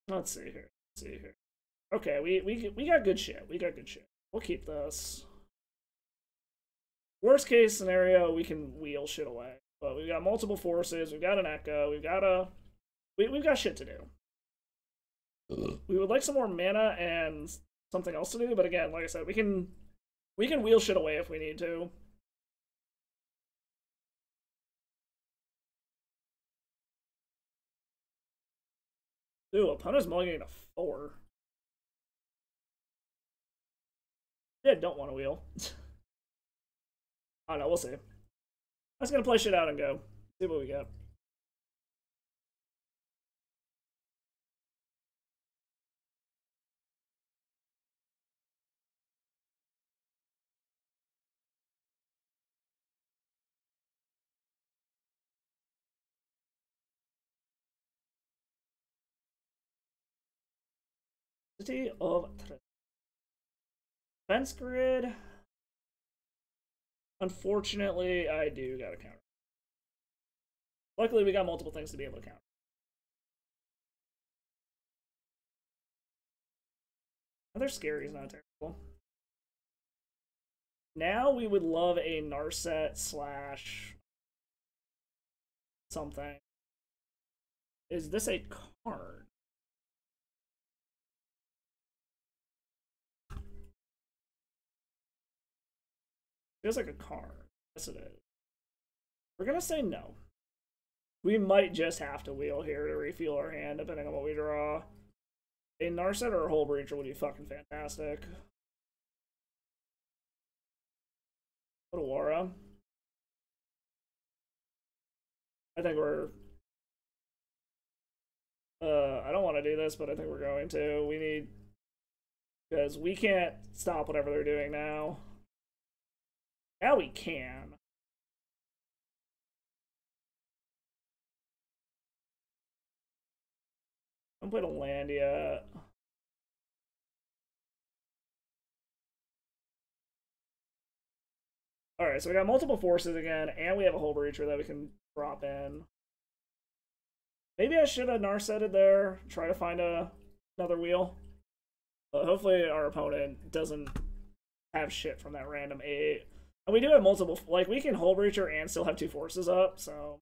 Let's see here. Let's see here. Okay, we got good shit. We got good shit. We'll keep this. Worst case scenario, we can wheel shit away. But we've got multiple forces. We've got an Echo. We've got we've got shit to do. We would like some more mana and something else to do. But again, like I said, we can wheel shit away if we need to. Ooh, opponent's mulliganing a 4. Yeah, don't want to wheel. I don't know, we'll see. I'm just gonna play shit out and go. See what we got. City of Fence Grid. Unfortunately, I do got a counter. Luckily, we got multiple things to be able to counter. Another scary is not terrible. Now we would love a Narset slash something. Is this a card? Feels like a card. Yes, it is. We're gonna say no. We might just have to wheel here to refuel our hand, depending on what we draw. A Narset or a Hull Breacher would be fucking fantastic. What a Wara. I think we're... I don't want to do this, but I think we're going to. We need... Because we can't stop whatever they're doing now. Now we can. I haven't played a land yet. Alright, so we got multiple forces again, and we have a Hull Breacher that we can drop in. Maybe I should have Narsetted there, try to find another wheel. But hopefully our opponent doesn't have shit from that random 8. And we do have multiple, like, we can Hull Breacher and still have 2 forces up, so...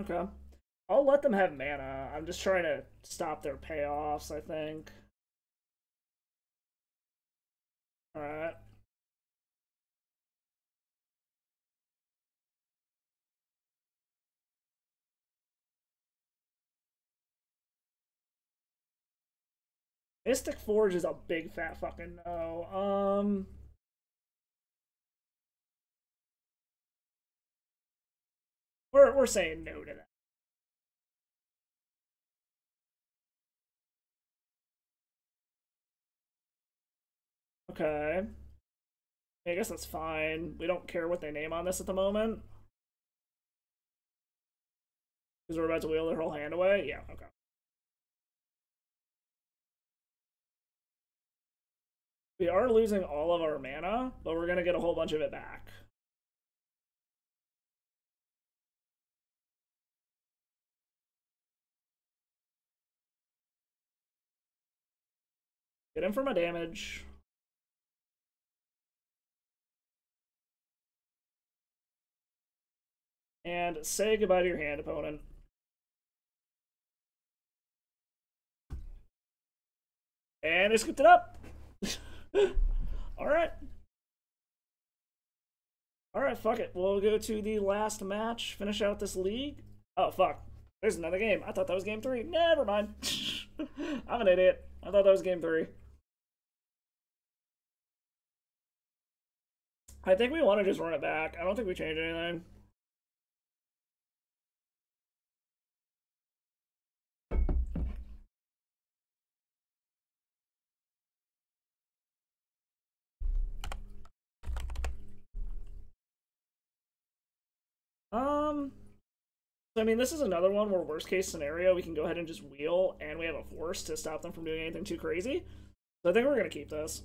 Okay. I'll let them have mana. I'm just trying to stop their payoffs, I think. Alright. Mystic Forge is a big fat fucking no. We're saying no to that. Okay. I guess that's fine. We don't care what they name on this at the moment. Because we're about to wheel their whole hand away? Yeah, okay. We are losing all of our mana, but we're going to get a whole bunch of it back. Get in for my damage. And say goodbye to your hand, opponent. And they scooped it up. Alright. Alright, fuck it. We'll go to the last match, finish out this league. Oh, fuck. There's another game. I thought that was game 3. Never mind. I'm an idiot. I thought that was game 3. I think we want to just run it back. I don't think we changed anything. So I mean, this is another one where worst case scenario, we can go ahead and just wheel, and we have a force to stop them from doing anything too crazy. So I think we're going to keep this.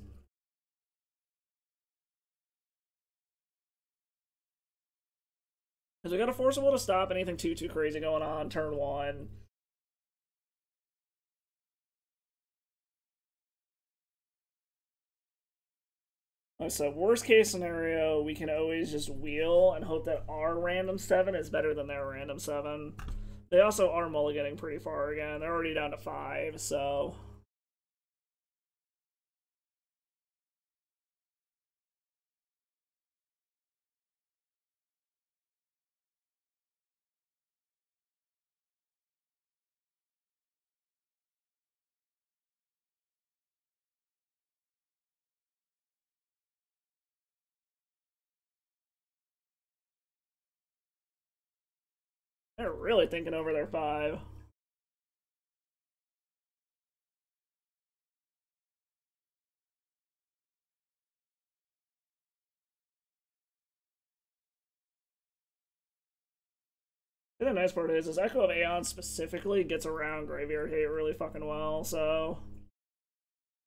Because we got a forcible to stop anything too crazy going on turn 1. So worst case scenario, we can always just wheel and hope that our random 7 is better than their random 7. They also are mulliganing pretty far again. They're already down to 5, so... They're really thinking over their 5. The nice part is Echo of Aeon specifically gets around Graveyard Hate really fucking well, so...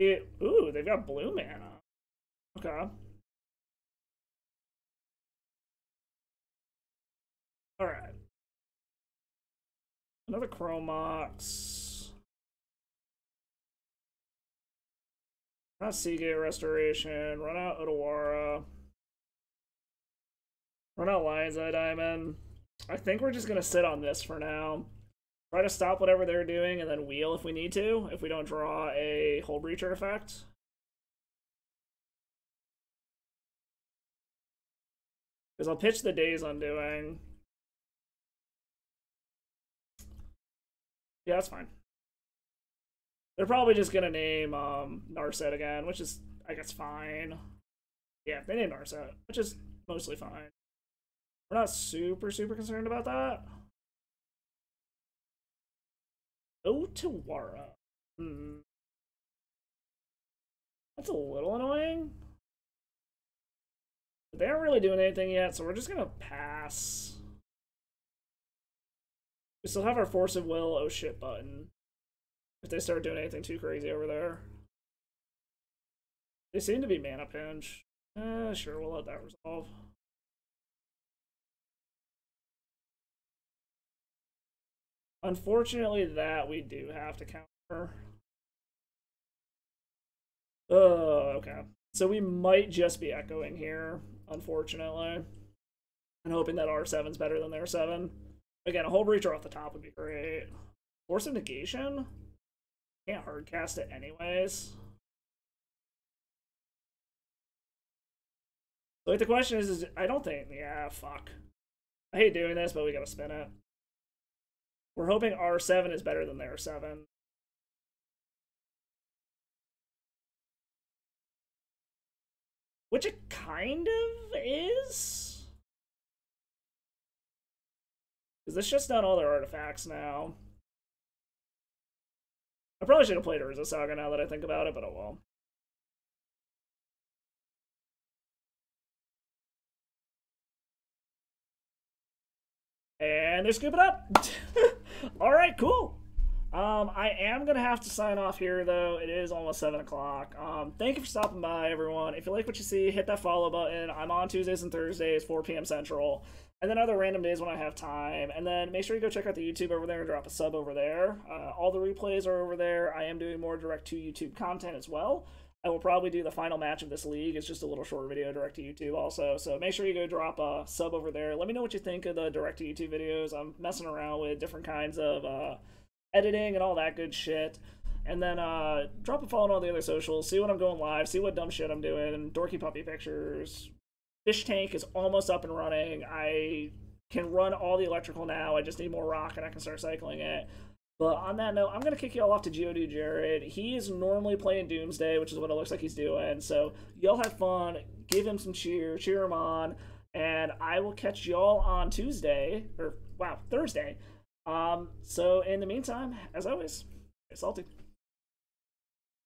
Ooh, they've got blue mana. Okay. Alright. Another Chromox. Run out Seagate Restoration. Run out Otawara. Run out Lion's Eye Diamond. I think we're just going to sit on this for now. Try to stop whatever they're doing and then wheel if we need to, if we don't draw a Hull Breacher effect. Because I'll pitch the Days Undoing. Yeah, that's fine. They're probably just going to name Narset again, which is, I guess, fine. Yeah, they named Narset, which is mostly fine. We're not super concerned about that. Otawara. That's a little annoying. But they aren't really doing anything yet, so we're just gonna pass. We still have our Force of Will, oh shit button. If they start doing anything too crazy over there. They seem to be mana pinch. Sure, we'll let that resolve. Unfortunately, that we do have to counter. Oh, okay. So we might just be echoing here, unfortunately. And hoping that our 7's better than their 7. Again, a Hull Breacher off the top would be great. Force of Negation? Can't hardcast it anyways. So like the question is I don't think, yeah, fuck. I hate doing this, but we gotta spin it. We're hoping our 7 is better than their 7. Which it kind of is. Because this shut's down all their artifacts now. I probably should have played Urza Saga now that I think about it, but oh well. And they're scooping up. Alright, cool. I am going to have to sign off here, though. It is almost 7 o'clock. Thank you for stopping by, everyone. If you like what you see, hit that follow button. I'm on Tuesdays and Thursdays, 4 p.m. Central. And then other random days when I have time. And then make sure you go check out the YouTube over there and drop a sub over there. All the replays are over there. I am doing more direct-to-YouTube content as well. I will probably do the final match of this league. It's just a little short video direct to YouTube also. So make sure you go drop a sub over there. Let me know what you think of the direct to YouTube videos. I'm messing around with different kinds of editing and all that good shit. And then drop a follow on all the other socials. See when I'm going live. See what dumb shit I'm doing. Dorky puppy pictures. Fish tank is almost up and running. I can run all the electrical now. I just need more rock and I can start cycling it. But on that note, I'm going to kick y'all off to Geodude Jared. He is normally playing Doomsday, which is what it looks like he's doing. So y'all have fun. Give him some cheer him on. And I will catch y'all on Tuesday. Or, wow, Thursday. So in the meantime, as always, stay salty.